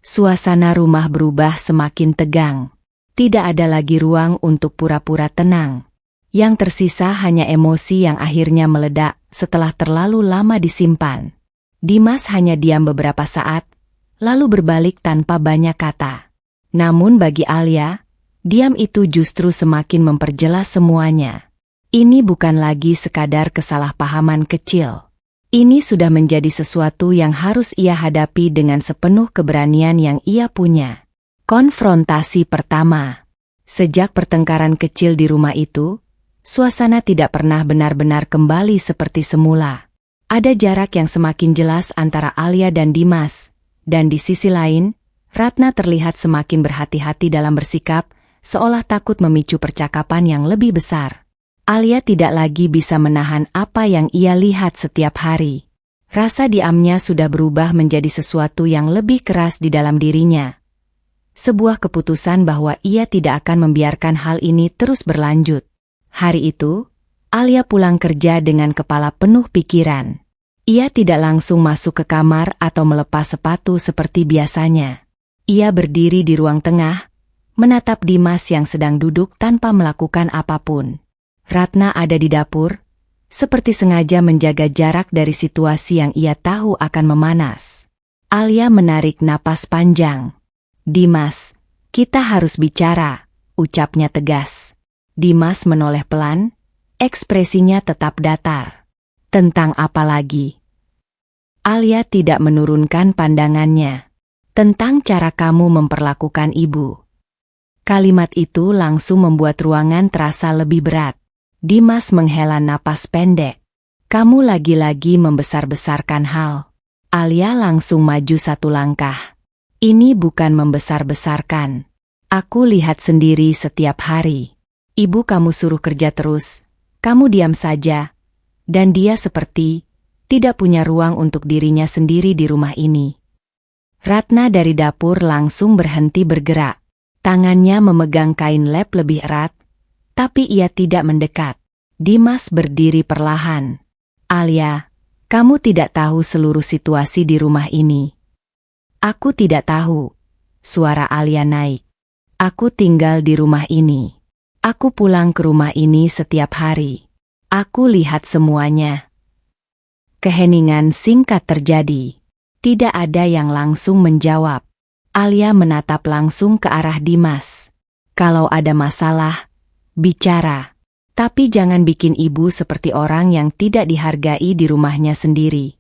Suasana rumah berubah semakin tegang. Tidak ada lagi ruang untuk pura-pura tenang. Yang tersisa hanya emosi yang akhirnya meledak setelah terlalu lama disimpan. Dimas hanya diam beberapa saat, lalu berbalik tanpa banyak kata. Namun bagi Alia, diam itu justru semakin memperjelas semuanya. Ini bukan lagi sekadar kesalahpahaman kecil. Ini sudah menjadi sesuatu yang harus ia hadapi dengan sepenuh keberanian yang ia punya. Konfrontasi pertama. Sejak pertengkaran kecil di rumah itu, suasana tidak pernah benar-benar kembali seperti semula. Ada jarak yang semakin jelas antara Alia dan Dimas, dan di sisi lain, Ratna terlihat semakin berhati-hati dalam bersikap, seolah takut memicu percakapan yang lebih besar. Alia tidak lagi bisa menahan apa yang ia lihat setiap hari. Rasa diamnya sudah berubah menjadi sesuatu yang lebih keras di dalam dirinya. Sebuah keputusan bahwa ia tidak akan membiarkan hal ini terus berlanjut. Hari itu, Alia pulang kerja dengan kepala penuh pikiran. Ia tidak langsung masuk ke kamar atau melepas sepatu seperti biasanya. Ia berdiri di ruang tengah, menatap Dimas yang sedang duduk tanpa melakukan apapun. Ratna ada di dapur, seperti sengaja menjaga jarak dari situasi yang ia tahu akan memanas. Alia menarik napas panjang. Dimas, kita harus bicara, ucapnya tegas. Dimas menoleh pelan, ekspresinya tetap datar. Tentang apa lagi? Alia tidak menurunkan pandangannya. Tentang cara kamu memperlakukan ibu. Kalimat itu langsung membuat ruangan terasa lebih berat. Dimas menghela napas pendek. Kamu lagi-lagi membesar-besarkan hal. Alia langsung maju satu langkah. Ini bukan membesar-besarkan. Aku lihat sendiri setiap hari. Ibu kamu suruh kerja terus, kamu diam saja. Dan dia seperti tidak punya ruang untuk dirinya sendiri di rumah ini. Ratna dari dapur langsung berhenti bergerak. Tangannya memegang kain lap lebih erat, tapi ia tidak mendekat. Dimas berdiri perlahan. Alia, kamu tidak tahu seluruh situasi di rumah ini. Aku tidak tahu. Suara Alia naik. Aku tinggal di rumah ini. Aku pulang ke rumah ini setiap hari. Aku lihat semuanya. Keheningan singkat terjadi. Tidak ada yang langsung menjawab. Alia menatap langsung ke arah Dimas. Kalau ada masalah, bicara. Tapi jangan bikin ibu seperti orang yang tidak dihargai di rumahnya sendiri.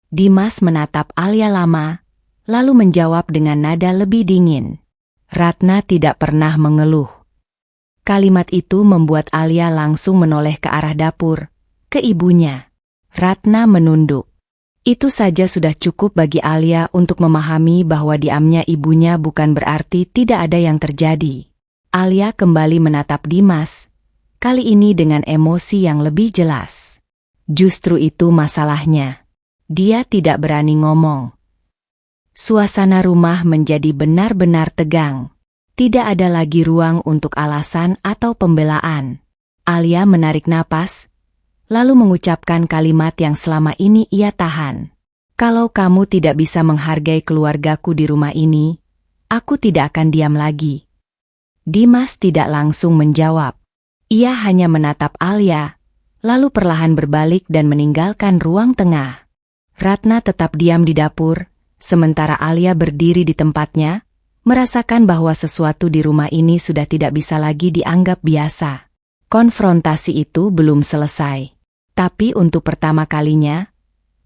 Dimas menatap Alia lama, lalu menjawab dengan nada lebih dingin. Ratna tidak pernah mengeluh. Kalimat itu membuat Alia langsung menoleh ke arah dapur, ke ibunya. Ratna menunduk. Itu saja sudah cukup bagi Alia untuk memahami bahwa diamnya ibunya bukan berarti tidak ada yang terjadi. Alia kembali menatap Dimas, kali ini dengan emosi yang lebih jelas. Justru itu masalahnya. Dia tidak berani ngomong. Suasana rumah menjadi benar-benar tegang. Tidak ada lagi ruang untuk alasan atau pembelaan. Alia menarik napas, lalu mengucapkan kalimat yang selama ini ia tahan. Kalau kamu tidak bisa menghargai keluargaku di rumah ini, aku tidak akan diam lagi. Dimas tidak langsung menjawab. Ia hanya menatap Alia, lalu perlahan berbalik dan meninggalkan ruang tengah. Ratna tetap diam di dapur, sementara Alia berdiri di tempatnya, merasakan bahwa sesuatu di rumah ini sudah tidak bisa lagi dianggap biasa. Konfrontasi itu belum selesai. Tapi untuk pertama kalinya,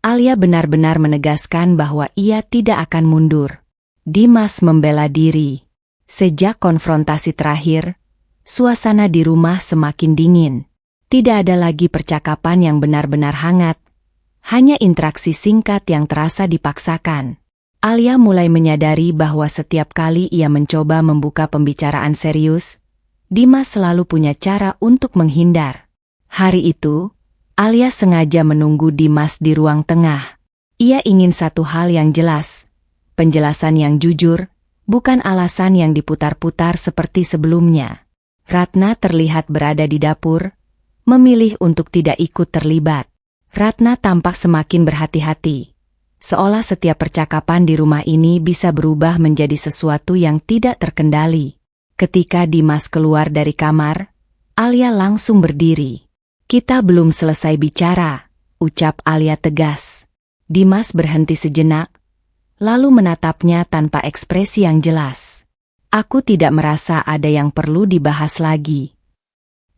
Alia benar-benar menegaskan bahwa ia tidak akan mundur. Dimas membela diri. Sejak konfrontasi terakhir, suasana di rumah semakin dingin. Tidak ada lagi percakapan yang benar-benar hangat, hanya interaksi singkat yang terasa dipaksakan. Alia mulai menyadari bahwa setiap kali ia mencoba membuka pembicaraan serius, Dimas selalu punya cara untuk menghindar. Hari itu, Alia sengaja menunggu Dimas di ruang tengah. Ia ingin satu hal yang jelas, penjelasan yang jujur, bukan alasan yang diputar-putar seperti sebelumnya. Ratna terlihat berada di dapur, memilih untuk tidak ikut terlibat. Ratna tampak semakin berhati-hati. Seolah setiap percakapan di rumah ini bisa berubah menjadi sesuatu yang tidak terkendali. Ketika Dimas keluar dari kamar, Alia langsung berdiri. Kita belum selesai bicara, ucap Alia tegas. Dimas berhenti sejenak, lalu menatapnya tanpa ekspresi yang jelas. Aku tidak merasa ada yang perlu dibahas lagi.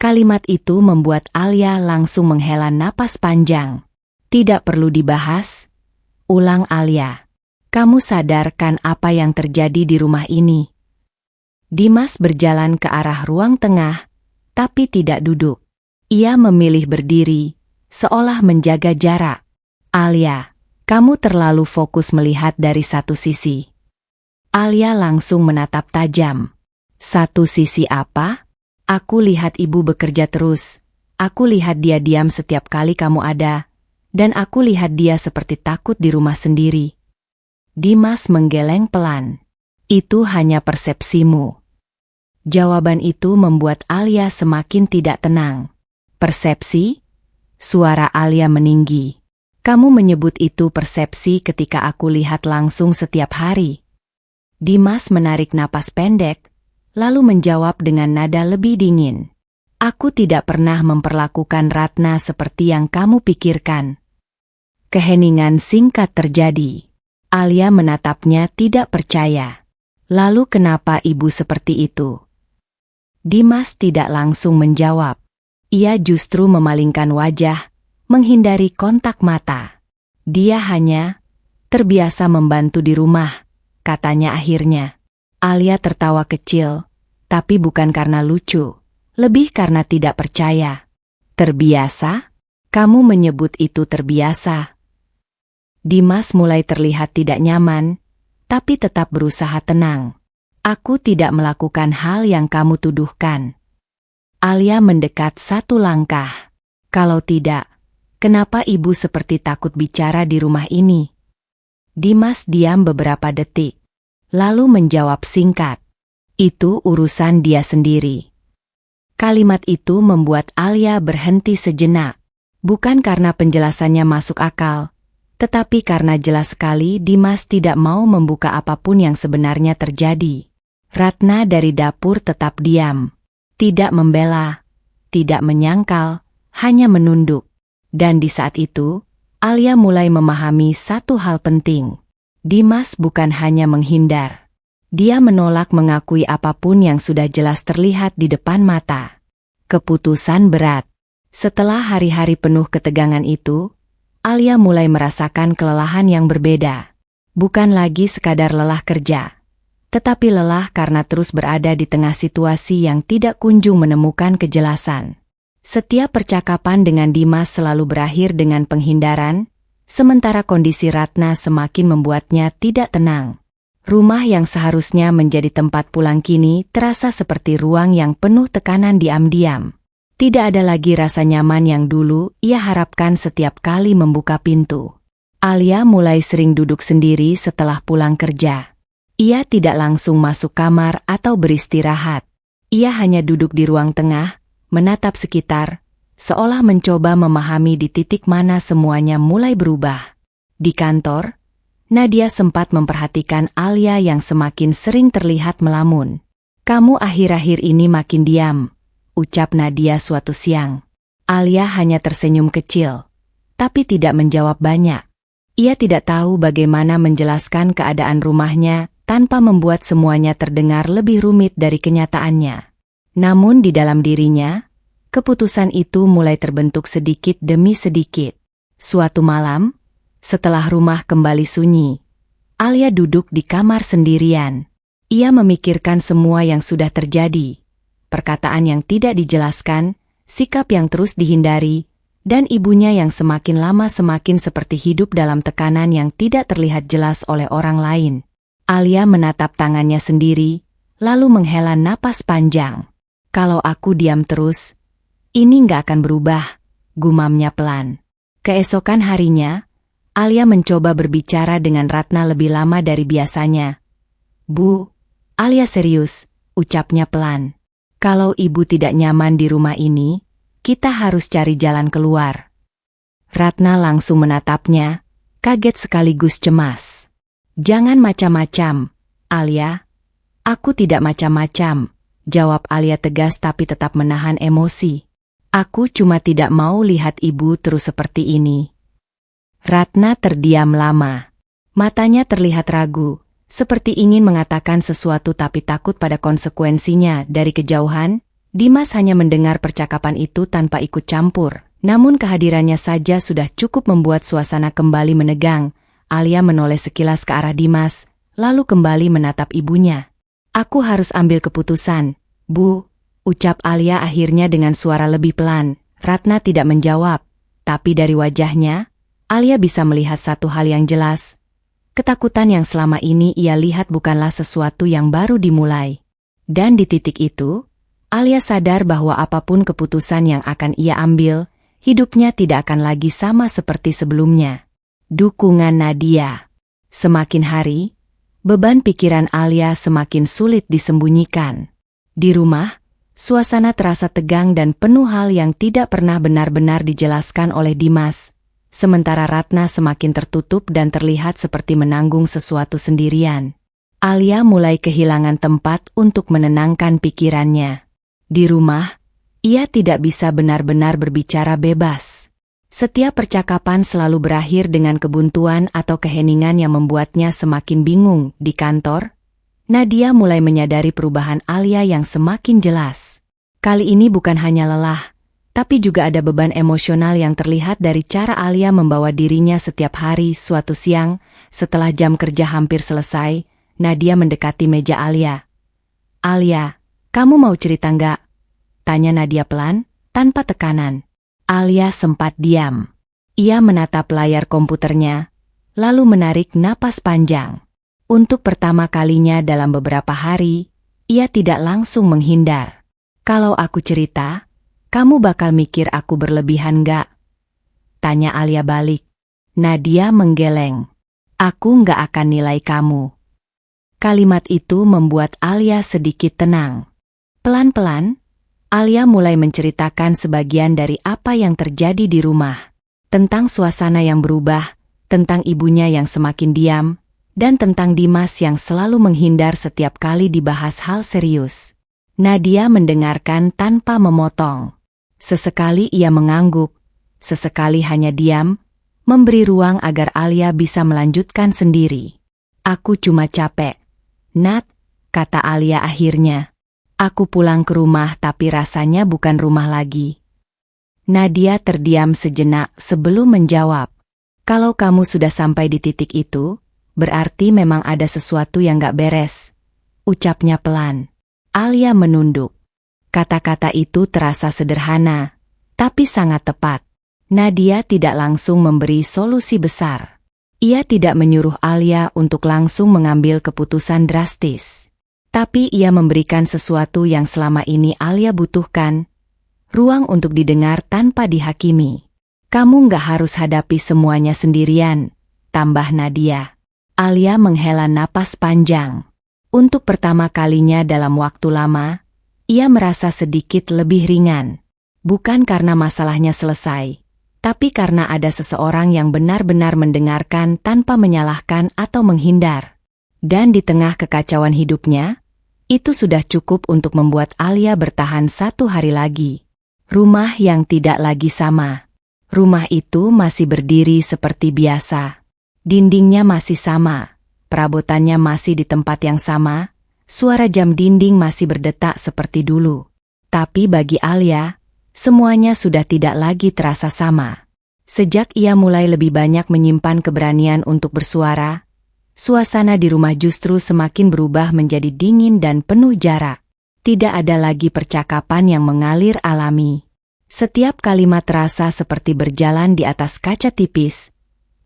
Kalimat itu membuat Alia langsung menghela napas panjang. Tidak perlu dibahas, ulang Alia. Kamu sadarkan apa yang terjadi di rumah ini? Dimas berjalan ke arah ruang tengah, tapi tidak duduk. Ia memilih berdiri, seolah menjaga jarak. Alia, kamu terlalu fokus melihat dari satu sisi. Alia langsung menatap tajam. Satu sisi apa? Aku lihat ibu bekerja terus. Aku lihat dia diam setiap kali kamu ada. Dan aku lihat dia seperti takut di rumah sendiri. Dimas menggeleng pelan. Itu hanya persepsimu. Jawaban itu membuat Alia semakin tidak tenang. Persepsi? Suara Alia meninggi. Kamu menyebut itu persepsi ketika aku lihat langsung setiap hari. Dimas menarik napas pendek, lalu menjawab dengan nada lebih dingin. Aku tidak pernah memperlakukan Ratna seperti yang kamu pikirkan. Keheningan singkat terjadi. Alia menatapnya tidak percaya. Lalu kenapa ibu seperti itu? Dimas tidak langsung menjawab. Ia justru memalingkan wajah, menghindari kontak mata. Dia hanya terbiasa membantu di rumah, katanya akhirnya. Alia tertawa kecil, tapi bukan karena lucu, lebih karena tidak percaya. Terbiasa? Kamu menyebut itu terbiasa. Dimas mulai terlihat tidak nyaman, tapi tetap berusaha tenang. Aku tidak melakukan hal yang kamu tuduhkan. Alia mendekat satu langkah. Kalau tidak, kenapa ibu seperti takut bicara di rumah ini? Dimas diam beberapa detik, lalu menjawab singkat. Itu urusan dia sendiri. Kalimat itu membuat Alia berhenti sejenak. Bukan karena penjelasannya masuk akal, tetapi karena jelas sekali Dimas tidak mau membuka apapun yang sebenarnya terjadi. Ratna dari dapur tetap diam. Tidak membela, tidak menyangkal, hanya menunduk. Dan di saat itu, Alia mulai memahami satu hal penting. Dimas bukan hanya menghindar. Dia menolak mengakui apapun yang sudah jelas terlihat di depan mata. Keputusan berat. Setelah hari-hari penuh ketegangan itu, Alia mulai merasakan kelelahan yang berbeda. Bukan lagi sekadar lelah kerja, tetapi lelah karena terus berada di tengah situasi yang tidak kunjung menemukan kejelasan. Setiap percakapan dengan Dimas selalu berakhir dengan penghindaran, sementara kondisi Ratna semakin membuatnya tidak tenang. Rumah yang seharusnya menjadi tempat pulang kini terasa seperti ruang yang penuh tekanan diam-diam. Tidak ada lagi rasa nyaman yang dulu ia harapkan setiap kali membuka pintu. Alia mulai sering duduk sendiri setelah pulang kerja. Ia tidak langsung masuk kamar atau beristirahat. Ia hanya duduk di ruang tengah, menatap sekitar, seolah mencoba memahami di titik mana semuanya mulai berubah. Di kantor, Nadia sempat memperhatikan Alia yang semakin sering terlihat melamun. "Kamu akhir-akhir ini makin diam," ucap Nadia suatu siang. Alia hanya tersenyum kecil, tapi tidak menjawab banyak. Ia tidak tahu bagaimana menjelaskan keadaan rumahnya tanpa membuat semuanya terdengar lebih rumit dari kenyataannya. Namun di dalam dirinya, keputusan itu mulai terbentuk sedikit demi sedikit. Suatu malam, setelah rumah kembali sunyi, Alia duduk di kamar sendirian. Ia memikirkan semua yang sudah terjadi. Perkataan yang tidak dijelaskan, sikap yang terus dihindari, dan ibunya yang semakin lama semakin seperti hidup dalam tekanan yang tidak terlihat jelas oleh orang lain. Alia menatap tangannya sendiri, lalu menghela napas panjang. "Kalau aku diam terus, ini nggak akan berubah," gumamnya pelan. Keesokan harinya, Alia mencoba berbicara dengan Ratna lebih lama dari biasanya. "Bu, Alia serius," ucapnya pelan. "Kalau ibu tidak nyaman di rumah ini, kita harus cari jalan keluar." Ratna langsung menatapnya, kaget sekaligus cemas. "Jangan macam-macam, Alia." "Aku tidak macam-macam," jawab Alia tegas tapi tetap menahan emosi. "Aku cuma tidak mau lihat ibu terus seperti ini." Ratna terdiam lama. Matanya terlihat ragu, seperti ingin mengatakan sesuatu tapi takut pada konsekuensinya. Dari kejauhan, Dimas hanya mendengar percakapan itu tanpa ikut campur. Namun kehadirannya saja sudah cukup membuat suasana kembali menegang. Alia menoleh sekilas ke arah Dimas, lalu kembali menatap ibunya. "Aku harus ambil keputusan, Bu," ucap Alia akhirnya dengan suara lebih pelan. Ratna tidak menjawab, tapi dari wajahnya, Alia bisa melihat satu hal yang jelas. Ketakutan yang selama ini ia lihat bukanlah sesuatu yang baru dimulai. Dan di titik itu, Alia sadar bahwa apapun keputusan yang akan ia ambil, hidupnya tidak akan lagi sama seperti sebelumnya. Dukungan Nadia. Semakin hari, beban pikiran Alia semakin sulit disembunyikan. Di rumah, suasana terasa tegang dan penuh hal yang tidak pernah benar-benar dijelaskan oleh Dimas. Sementara Ratna semakin tertutup dan terlihat seperti menanggung sesuatu sendirian. Alia mulai kehilangan tempat untuk menenangkan pikirannya. Di rumah, ia tidak bisa benar-benar berbicara bebas. Setiap percakapan selalu berakhir dengan kebuntuan atau keheningan yang membuatnya semakin bingung. Di kantor, Nadia mulai menyadari perubahan Alia yang semakin jelas. Kali ini bukan hanya lelah, tapi juga ada beban emosional yang terlihat dari cara Alia membawa dirinya setiap hari. Suatu siang, setelah jam kerja hampir selesai, Nadia mendekati meja Alia. "Alia, kamu mau cerita nggak?" tanya Nadia pelan, tanpa tekanan. Alia sempat diam. Ia menatap layar komputernya, lalu menarik napas panjang. Untuk pertama kalinya dalam beberapa hari, ia tidak langsung menghindar. "Kalau aku cerita, kamu bakal mikir aku berlebihan gak?" tanya Alia balik. Nadia menggeleng. "Aku gak akan nilai kamu." Kalimat itu membuat Alia sedikit tenang. Pelan-pelan, Alia mulai menceritakan sebagian dari apa yang terjadi di rumah. Tentang suasana yang berubah, tentang ibunya yang semakin diam, dan tentang Dimas yang selalu menghindar setiap kali dibahas hal serius. Nadia mendengarkan tanpa memotong. Sesekali ia mengangguk, sesekali hanya diam, memberi ruang agar Alia bisa melanjutkan sendiri. "Aku cuma capek, Nat," kata Alia akhirnya. "Aku pulang ke rumah tapi rasanya bukan rumah lagi." Nadia terdiam sejenak sebelum menjawab. "Kalau kamu sudah sampai di titik itu, berarti memang ada sesuatu yang gak beres," ucapnya pelan. Alia menunduk. Kata-kata itu terasa sederhana, tapi sangat tepat. Nadia tidak langsung memberi solusi besar. Ia tidak menyuruh Alia untuk langsung mengambil keputusan drastis. Tapi ia memberikan sesuatu yang selama ini Alia butuhkan, ruang untuk didengar tanpa dihakimi. "Kamu nggak harus hadapi semuanya sendirian," tambah Nadia. Alia menghela napas panjang. Untuk pertama kalinya dalam waktu lama, ia merasa sedikit lebih ringan. Bukan karena masalahnya selesai, tapi karena ada seseorang yang benar-benar mendengarkan tanpa menyalahkan atau menghindar. Dan di tengah kekacauan hidupnya, itu sudah cukup untuk membuat Alia bertahan 1 hari lagi. Rumah yang tidak lagi sama. Rumah itu masih berdiri seperti biasa. Dindingnya masih sama, perabotannya masih di tempat yang sama, suara jam dinding masih berdetak seperti dulu. Tapi bagi Alia, semuanya sudah tidak lagi terasa sama. Sejak ia mulai lebih banyak menyimpan keberanian untuk bersuara, suasana di rumah justru semakin berubah menjadi dingin dan penuh jarak. Tidak ada lagi percakapan yang mengalir alami. Setiap kalimat terasa seperti berjalan di atas kaca tipis.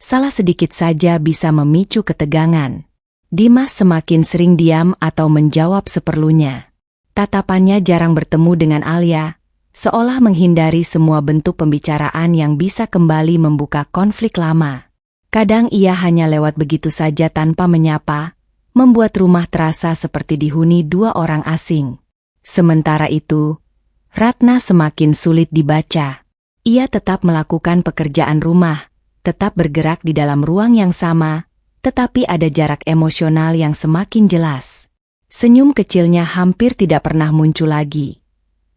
Salah sedikit saja bisa memicu ketegangan. Dimas semakin sering diam atau menjawab seperlunya. Tatapannya jarang bertemu dengan Alia, seolah menghindari semua bentuk pembicaraan yang bisa kembali membuka konflik lama. Kadang ia hanya lewat begitu saja tanpa menyapa, membuat rumah terasa seperti dihuni 2 orang asing. Sementara itu, Ratna semakin sulit dibaca. Ia tetap melakukan pekerjaan rumah, tetap bergerak di dalam ruang yang sama, tetapi ada jarak emosional yang semakin jelas. Senyum kecilnya hampir tidak pernah muncul lagi.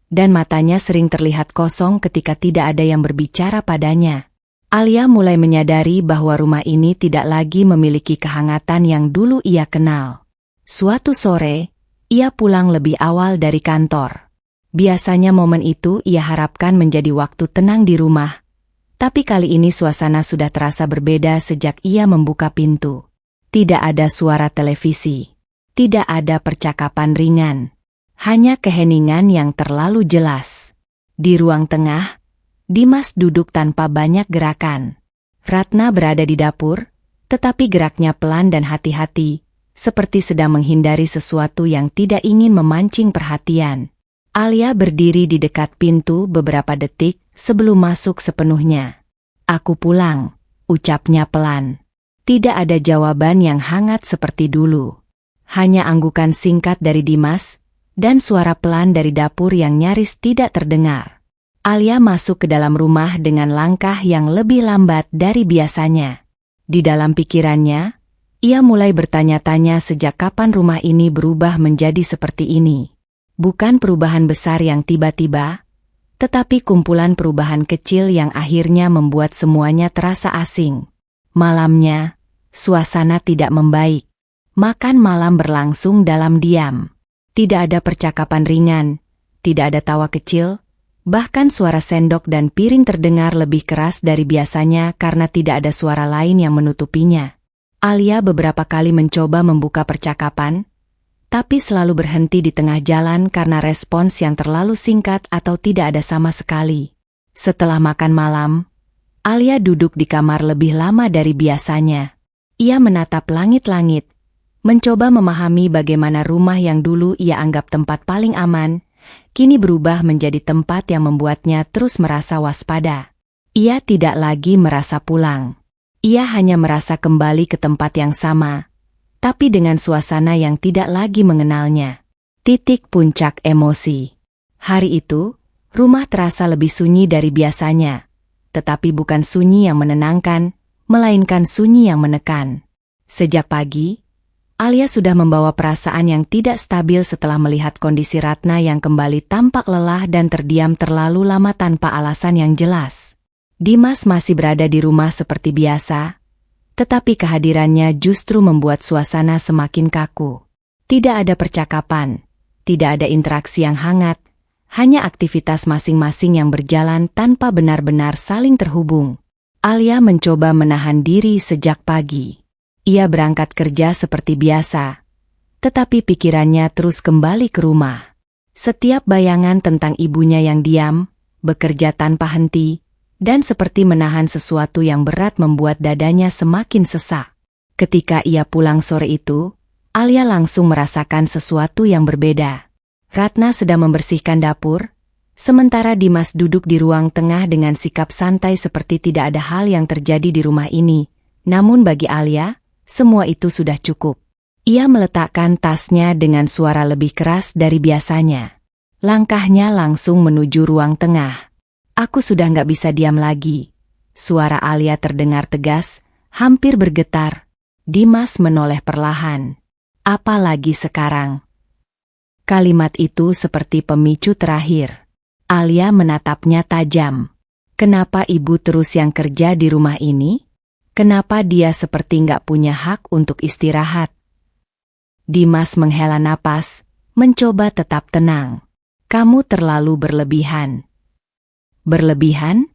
Dan matanya sering terlihat kosong ketika tidak ada yang berbicara padanya. Alia mulai menyadari bahwa rumah ini tidak lagi memiliki kehangatan yang dulu ia kenal. Suatu sore, ia pulang lebih awal dari kantor. Biasanya momen itu ia harapkan menjadi waktu tenang di rumah. Tapi kali ini suasana sudah terasa berbeda sejak ia membuka pintu. Tidak ada suara televisi. Tidak ada percakapan ringan. Hanya keheningan yang terlalu jelas. Di ruang tengah, Dimas duduk tanpa banyak gerakan. Ratna berada di dapur, tetapi geraknya pelan dan hati-hati, seperti sedang menghindari sesuatu yang tidak ingin memancing perhatian. Alia berdiri di dekat pintu beberapa detik sebelum masuk sepenuhnya. "Aku pulang," ucapnya pelan. Tidak ada jawaban yang hangat seperti dulu. Hanya anggukan singkat dari Dimas, dan suara pelan dari dapur yang nyaris tidak terdengar. Alia masuk ke dalam rumah dengan langkah yang lebih lambat dari biasanya. Di dalam pikirannya, ia mulai bertanya-tanya sejak kapan rumah ini berubah menjadi seperti ini. Bukan perubahan besar yang tiba-tiba, tetapi kumpulan perubahan kecil yang akhirnya membuat semuanya terasa asing. Malamnya, suasana tidak membaik. Makan malam berlangsung dalam diam. Tidak ada percakapan ringan, tidak ada tawa kecil, bahkan suara sendok dan piring terdengar lebih keras dari biasanya karena tidak ada suara lain yang menutupinya. Alia beberapa kali mencoba membuka percakapan, tapi selalu berhenti di tengah jalan karena respons yang terlalu singkat atau tidak ada sama sekali. Setelah makan malam, Alia duduk di kamar lebih lama dari biasanya. Ia menatap langit-langit, mencoba memahami bagaimana rumah yang dulu ia anggap tempat paling aman, kini berubah menjadi tempat yang membuatnya terus merasa waspada. Ia tidak lagi merasa pulang. Ia hanya merasa kembali ke tempat yang sama, tapi dengan suasana yang tidak lagi mengenalnya. Titik puncak emosi. Hari itu, rumah terasa lebih sunyi dari biasanya. Tetapi bukan sunyi yang menenangkan, melainkan sunyi yang menekan. Sejak pagi, Alia sudah membawa perasaan yang tidak stabil setelah melihat kondisi Ratna yang kembali tampak lelah dan terdiam terlalu lama tanpa alasan yang jelas. Dimas masih berada di rumah seperti biasa, tetapi kehadirannya justru membuat suasana semakin kaku. Tidak ada percakapan, tidak ada interaksi yang hangat, hanya aktivitas masing-masing yang berjalan tanpa benar-benar saling terhubung. Alia mencoba menahan diri sejak pagi. Ia berangkat kerja seperti biasa, tetapi pikirannya terus kembali ke rumah. Setiap bayangan tentang ibunya yang diam, bekerja tanpa henti, dan seperti menahan sesuatu yang berat membuat dadanya semakin sesak. Ketika ia pulang sore itu, Alia langsung merasakan sesuatu yang berbeda. Ratna sedang membersihkan dapur, sementara Dimas duduk di ruang tengah dengan sikap santai seperti tidak ada hal yang terjadi di rumah ini. Namun bagi Alia, semua itu sudah cukup. Ia meletakkan tasnya dengan suara lebih keras dari biasanya. Langkahnya langsung menuju ruang tengah. Aku sudah nggak bisa diam lagi. Suara Alia terdengar tegas, hampir bergetar. Dimas menoleh perlahan. Apalagi sekarang? Kalimat itu seperti pemicu terakhir. Alia menatapnya tajam. Kenapa ibu terus yang kerja di rumah ini? Kenapa dia seperti nggak punya hak untuk istirahat? Dimas menghela napas, mencoba tetap tenang. Kamu terlalu berlebihan. Berlebihan?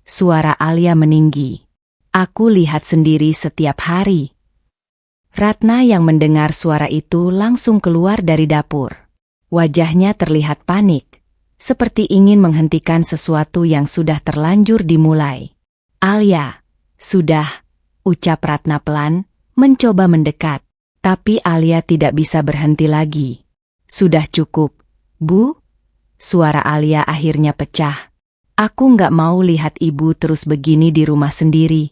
Suara Alia meninggi. Aku lihat sendiri setiap hari. Ratna yang mendengar suara itu langsung keluar dari dapur. Wajahnya terlihat panik, seperti ingin menghentikan sesuatu yang sudah terlanjur dimulai. Alia, sudah, ucap Ratna pelan, mencoba mendekat. Tapi Alia tidak bisa berhenti lagi. Sudah cukup, Bu? Suara Alia akhirnya pecah. Aku nggak mau lihat ibu terus begini di rumah sendiri.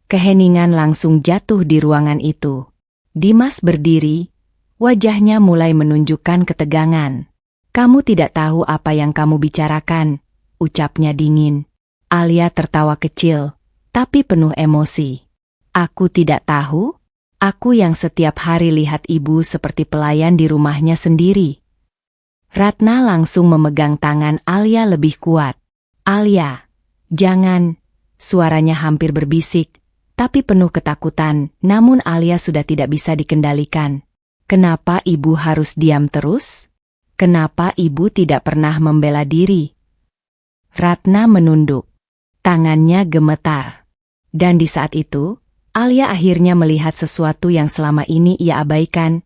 Keheningan langsung jatuh di ruangan itu. Dimas berdiri. Wajahnya mulai menunjukkan ketegangan. Kamu tidak tahu apa yang kamu bicarakan, ucapnya dingin. Alia tertawa kecil, tapi penuh emosi. Aku tidak tahu? Aku yang setiap hari lihat ibu seperti pelayan di rumahnya sendiri. Ratna langsung memegang tangan Alia lebih kuat. Alia, jangan. Suaranya hampir berbisik, tapi penuh ketakutan, namun Alia sudah tidak bisa dikendalikan. Kenapa ibu harus diam terus? Kenapa ibu tidak pernah membela diri? Ratna menunduk. Tangannya gemetar. Dan di saat itu, Alia akhirnya melihat sesuatu yang selama ini ia abaikan.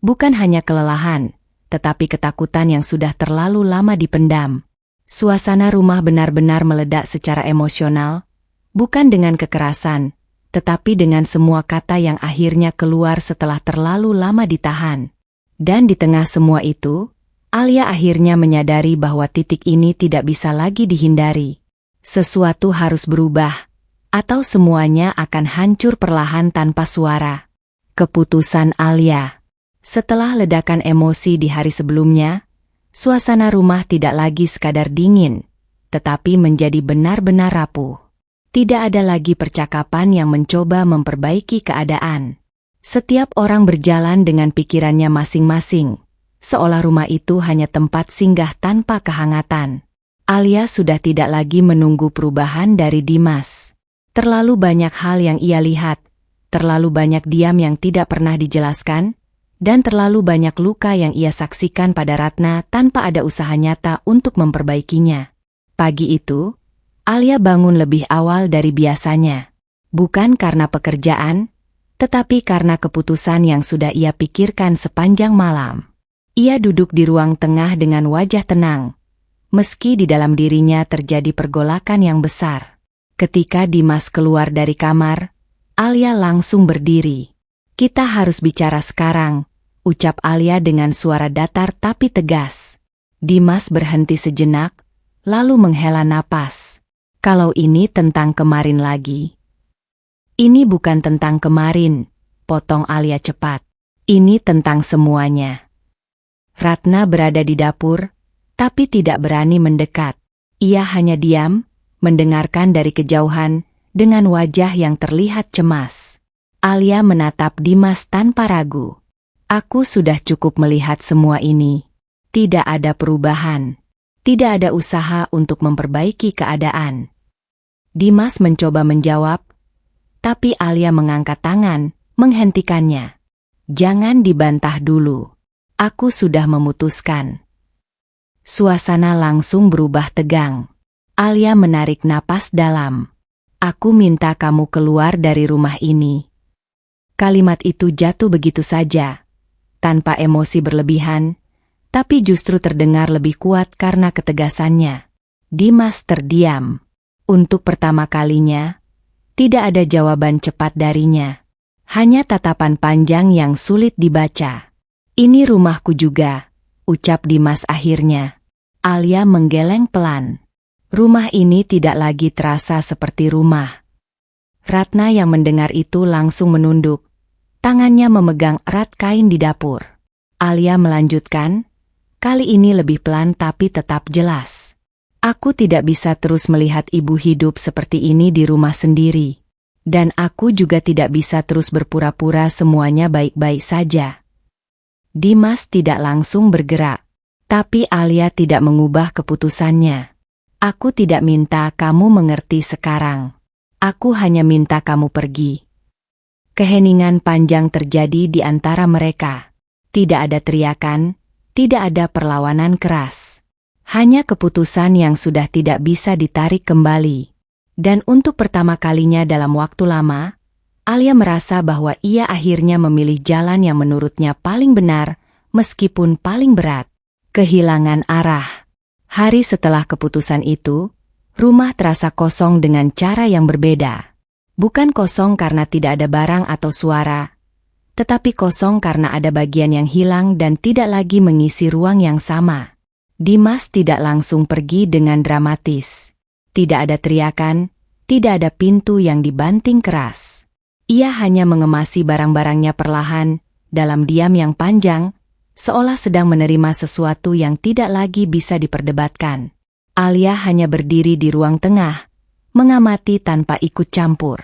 Bukan hanya kelelahan, tetapi ketakutan yang sudah terlalu lama dipendam. Suasana rumah benar-benar meledak secara emosional, bukan dengan kekerasan, tetapi dengan semua kata yang akhirnya keluar setelah terlalu lama ditahan. Dan di tengah semua itu, Alia akhirnya menyadari bahwa titik ini tidak bisa lagi dihindari. Sesuatu harus berubah, atau semuanya akan hancur perlahan tanpa suara. Keputusan Alia. Setelah ledakan emosi di hari sebelumnya, suasana rumah tidak lagi sekadar dingin, tetapi menjadi benar-benar rapuh. Tidak ada lagi percakapan yang mencoba memperbaiki keadaan. Setiap orang berjalan dengan pikirannya masing-masing, seolah rumah itu hanya tempat singgah tanpa kehangatan. Alia sudah tidak lagi menunggu perubahan dari Dimas. Terlalu banyak hal yang ia lihat, terlalu banyak diam yang tidak pernah dijelaskan, dan terlalu banyak luka yang ia saksikan pada Ratna tanpa ada usaha nyata untuk memperbaikinya. Pagi itu, Alia bangun lebih awal dari biasanya. Bukan karena pekerjaan, tetapi karena keputusan yang sudah ia pikirkan sepanjang malam. Ia duduk di ruang tengah dengan wajah tenang, meski di dalam dirinya terjadi pergolakan yang besar. Ketika Dimas keluar dari kamar, Alia langsung berdiri. "Kita harus bicara sekarang," ucap Alia dengan suara datar tapi tegas. Dimas berhenti sejenak, lalu menghela napas. "Kalau ini tentang kemarin lagi." "Ini bukan tentang kemarin," potong Alia cepat. "Ini tentang semuanya." Ratna berada di dapur, tapi tidak berani mendekat. Ia hanya diam, mendengarkan dari kejauhan, dengan wajah yang terlihat cemas. Alia menatap Dimas tanpa ragu. "Aku sudah cukup melihat semua ini. Tidak ada perubahan. Tidak ada usaha untuk memperbaiki keadaan." Dimas mencoba menjawab, tapi Alia mengangkat tangan, menghentikannya. "Jangan dibantah dulu. Aku sudah memutuskan." Suasana langsung berubah tegang. Alia menarik napas dalam. "Aku minta kamu keluar dari rumah ini." Kalimat itu jatuh begitu saja, tanpa emosi berlebihan, tapi justru terdengar lebih kuat karena ketegasannya. Dimas terdiam. Untuk pertama kalinya, tidak ada jawaban cepat darinya. Hanya tatapan panjang yang sulit dibaca. "Ini rumahku juga," ucap Dimas akhirnya. Alia menggeleng pelan. Rumah ini tidak lagi terasa seperti rumah. Ratna yang mendengar itu langsung menunduk. Tangannya memegang erat kain di dapur. Alia melanjutkan, kali ini lebih pelan tapi tetap jelas. "Aku tidak bisa terus melihat ibu hidup seperti ini di rumah sendiri. Dan aku juga tidak bisa terus berpura-pura semuanya baik-baik saja." Dimas tidak langsung bergerak. Tapi Alia tidak mengubah keputusannya. "Aku tidak minta kamu mengerti sekarang. Aku hanya minta kamu pergi." Keheningan panjang terjadi di antara mereka. Tidak ada teriakan, tidak ada perlawanan keras. Hanya keputusan yang sudah tidak bisa ditarik kembali. Dan untuk pertama kalinya dalam waktu lama, Alia merasa bahwa ia akhirnya memilih jalan yang menurutnya paling benar, meskipun paling berat. Kehilangan arah. Hari setelah keputusan itu, rumah terasa kosong dengan cara yang berbeda. Bukan kosong karena tidak ada barang atau suara, tetapi kosong karena ada bagian yang hilang dan tidak lagi mengisi ruang yang sama. Dimas tidak langsung pergi dengan dramatis. Tidak ada teriakan, tidak ada pintu yang dibanting keras. Ia hanya mengemasi barang-barangnya perlahan, dalam diam yang panjang, seolah sedang menerima sesuatu yang tidak lagi bisa diperdebatkan. Alia hanya berdiri di ruang tengah, mengamati tanpa ikut campur.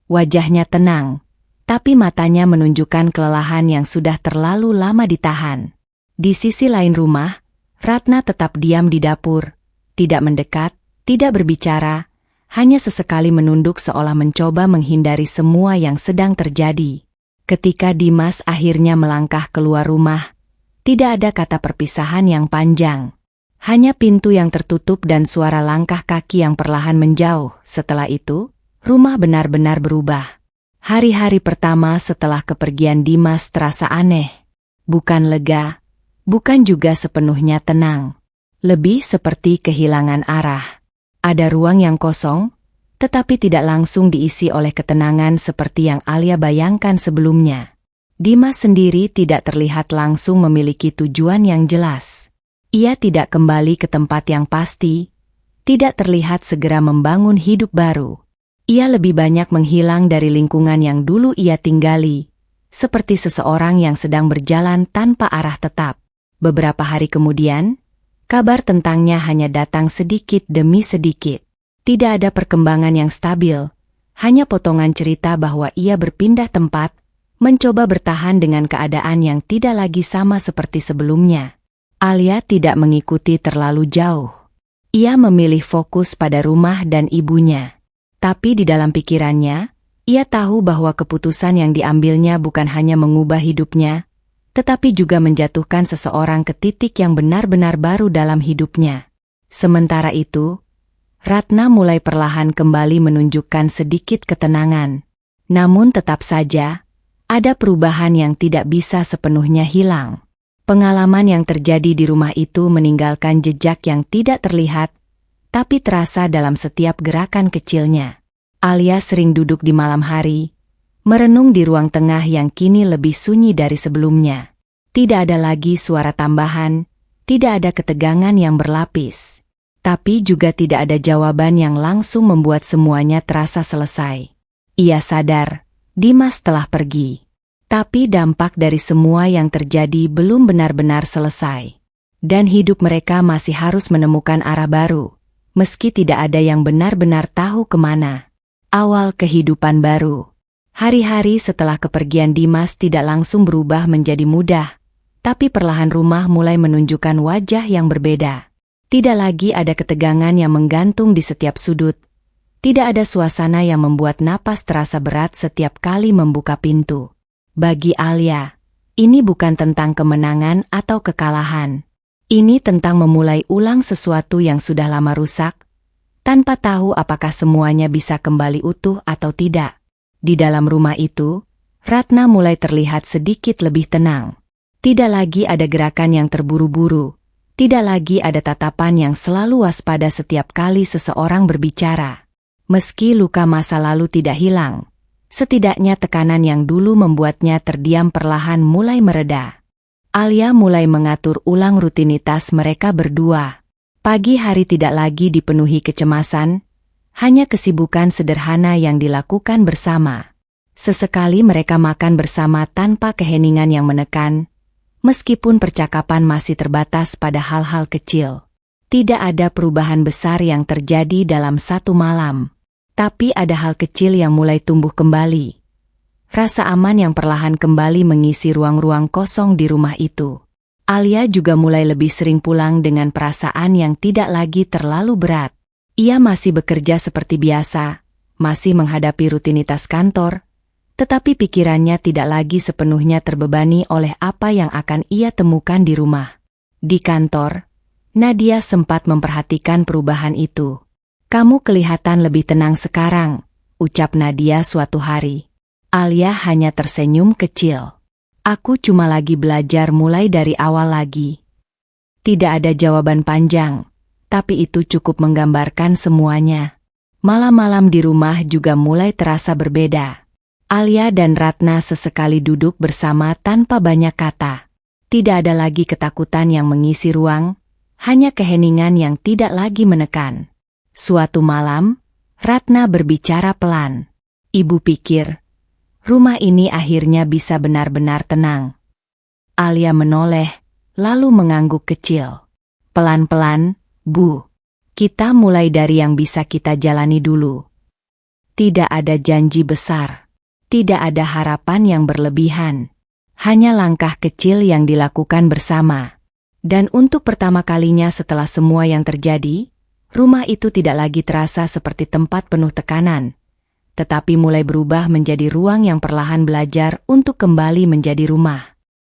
Wajahnya tenang, tapi matanya menunjukkan kelelahan yang sudah terlalu lama ditahan. Di sisi lain rumah, Ratna tetap diam di dapur, tidak mendekat, tidak berbicara, hanya sesekali menunduk seolah mencoba menghindari semua yang sedang terjadi. Ketika Dimas akhirnya melangkah keluar rumah, tidak ada kata perpisahan yang panjang. Hanya pintu yang tertutup dan suara langkah kaki yang perlahan menjauh. Setelah itu, rumah benar-benar berubah. Hari-hari pertama setelah kepergian Dimas terasa aneh. Bukan lega, bukan juga sepenuhnya tenang. Lebih seperti kehilangan arah. Ada ruang yang kosong, tetapi tidak langsung diisi oleh ketenangan seperti yang Alia bayangkan sebelumnya. Dimas sendiri tidak terlihat langsung memiliki tujuan yang jelas. Ia tidak kembali ke tempat yang pasti, tidak terlihat segera membangun hidup baru. Ia lebih banyak menghilang dari lingkungan yang dulu ia tinggali, seperti seseorang yang sedang berjalan tanpa arah tetap. Beberapa hari kemudian, kabar tentangnya hanya datang sedikit demi sedikit. Tidak ada perkembangan yang stabil, hanya potongan cerita bahwa ia berpindah tempat, mencoba bertahan dengan keadaan yang tidak lagi sama seperti sebelumnya. Alia tidak mengikuti terlalu jauh. Ia memilih fokus pada rumah dan ibunya. Tapi di dalam pikirannya, ia tahu bahwa keputusan yang diambilnya bukan hanya mengubah hidupnya, tetapi juga menjatuhkan seseorang ke titik yang benar-benar baru dalam hidupnya. Sementara itu, Ratna mulai perlahan kembali menunjukkan sedikit ketenangan. Namun tetap saja, ada perubahan yang tidak bisa sepenuhnya hilang. Pengalaman yang terjadi di rumah itu meninggalkan jejak yang tidak terlihat, tapi terasa dalam setiap gerakan kecilnya. Alia sering duduk di malam hari, merenung di ruang tengah yang kini lebih sunyi dari sebelumnya. Tidak ada lagi suara tambahan, tidak ada ketegangan yang berlapis. Tapi juga tidak ada jawaban yang langsung membuat semuanya terasa selesai. Ia sadar, Dimas telah pergi. Tapi dampak dari semua yang terjadi belum benar-benar selesai. Dan hidup mereka masih harus menemukan arah baru, meski tidak ada yang benar-benar tahu kemana. Awal kehidupan baru. Hari-hari setelah kepergian Dimas tidak langsung berubah menjadi mudah, tapi perlahan rumah mulai menunjukkan wajah yang berbeda. Tidak lagi ada ketegangan yang menggantung di setiap sudut. Tidak ada suasana yang membuat napas terasa berat setiap kali membuka pintu. Bagi Alia, ini bukan tentang kemenangan atau kekalahan. Ini tentang memulai ulang sesuatu yang sudah lama rusak, tanpa tahu apakah semuanya bisa kembali utuh atau tidak. Di dalam rumah itu, Ratna mulai terlihat sedikit lebih tenang. Tidak lagi ada gerakan yang terburu-buru, tidak lagi ada tatapan yang selalu waspada setiap kali seseorang berbicara. Meski luka masa lalu tidak hilang, setidaknya tekanan yang dulu membuatnya terdiam perlahan mulai mereda. Alia mulai mengatur ulang rutinitas mereka berdua. Pagi hari tidak lagi dipenuhi kecemasan, hanya kesibukan sederhana yang dilakukan bersama. Sesekali mereka makan bersama tanpa keheningan yang menekan, meskipun percakapan masih terbatas pada hal-hal kecil. Tidak ada perubahan besar yang terjadi dalam satu malam. Tapi ada hal kecil yang mulai tumbuh kembali. Rasa aman yang perlahan kembali mengisi ruang-ruang kosong di rumah itu. Alia juga mulai lebih sering pulang dengan perasaan yang tidak lagi terlalu berat. Ia masih bekerja seperti biasa, masih menghadapi rutinitas kantor, tetapi pikirannya tidak lagi sepenuhnya terbebani oleh apa yang akan ia temukan di rumah. Di kantor, Nadia sempat memperhatikan perubahan itu. "Kamu kelihatan lebih tenang sekarang," ucap Nadia suatu hari. Alia hanya tersenyum kecil. "Aku cuma lagi belajar mulai dari awal lagi." Tidak ada jawaban panjang, tapi itu cukup menggambarkan semuanya. Malam-malam di rumah juga mulai terasa berbeda. Alia dan Ratna sesekali duduk bersama tanpa banyak kata. Tidak ada lagi ketakutan yang mengisi ruang, hanya keheningan yang tidak lagi menekan. Suatu malam, Ratna berbicara pelan. "Ibu pikir, rumah ini akhirnya bisa benar-benar tenang." Alia menoleh, lalu mengangguk kecil. "Pelan-pelan, Bu. Kita mulai dari yang bisa kita jalani dulu. Tidak ada janji besar. Tidak ada harapan yang berlebihan. Hanya langkah kecil yang dilakukan bersama." Dan untuk pertama kalinya setelah semua yang terjadi, rumah itu tidak lagi terasa seperti tempat penuh tekanan, tetapi mulai berubah menjadi ruang yang perlahan belajar untuk kembali menjadi rumah.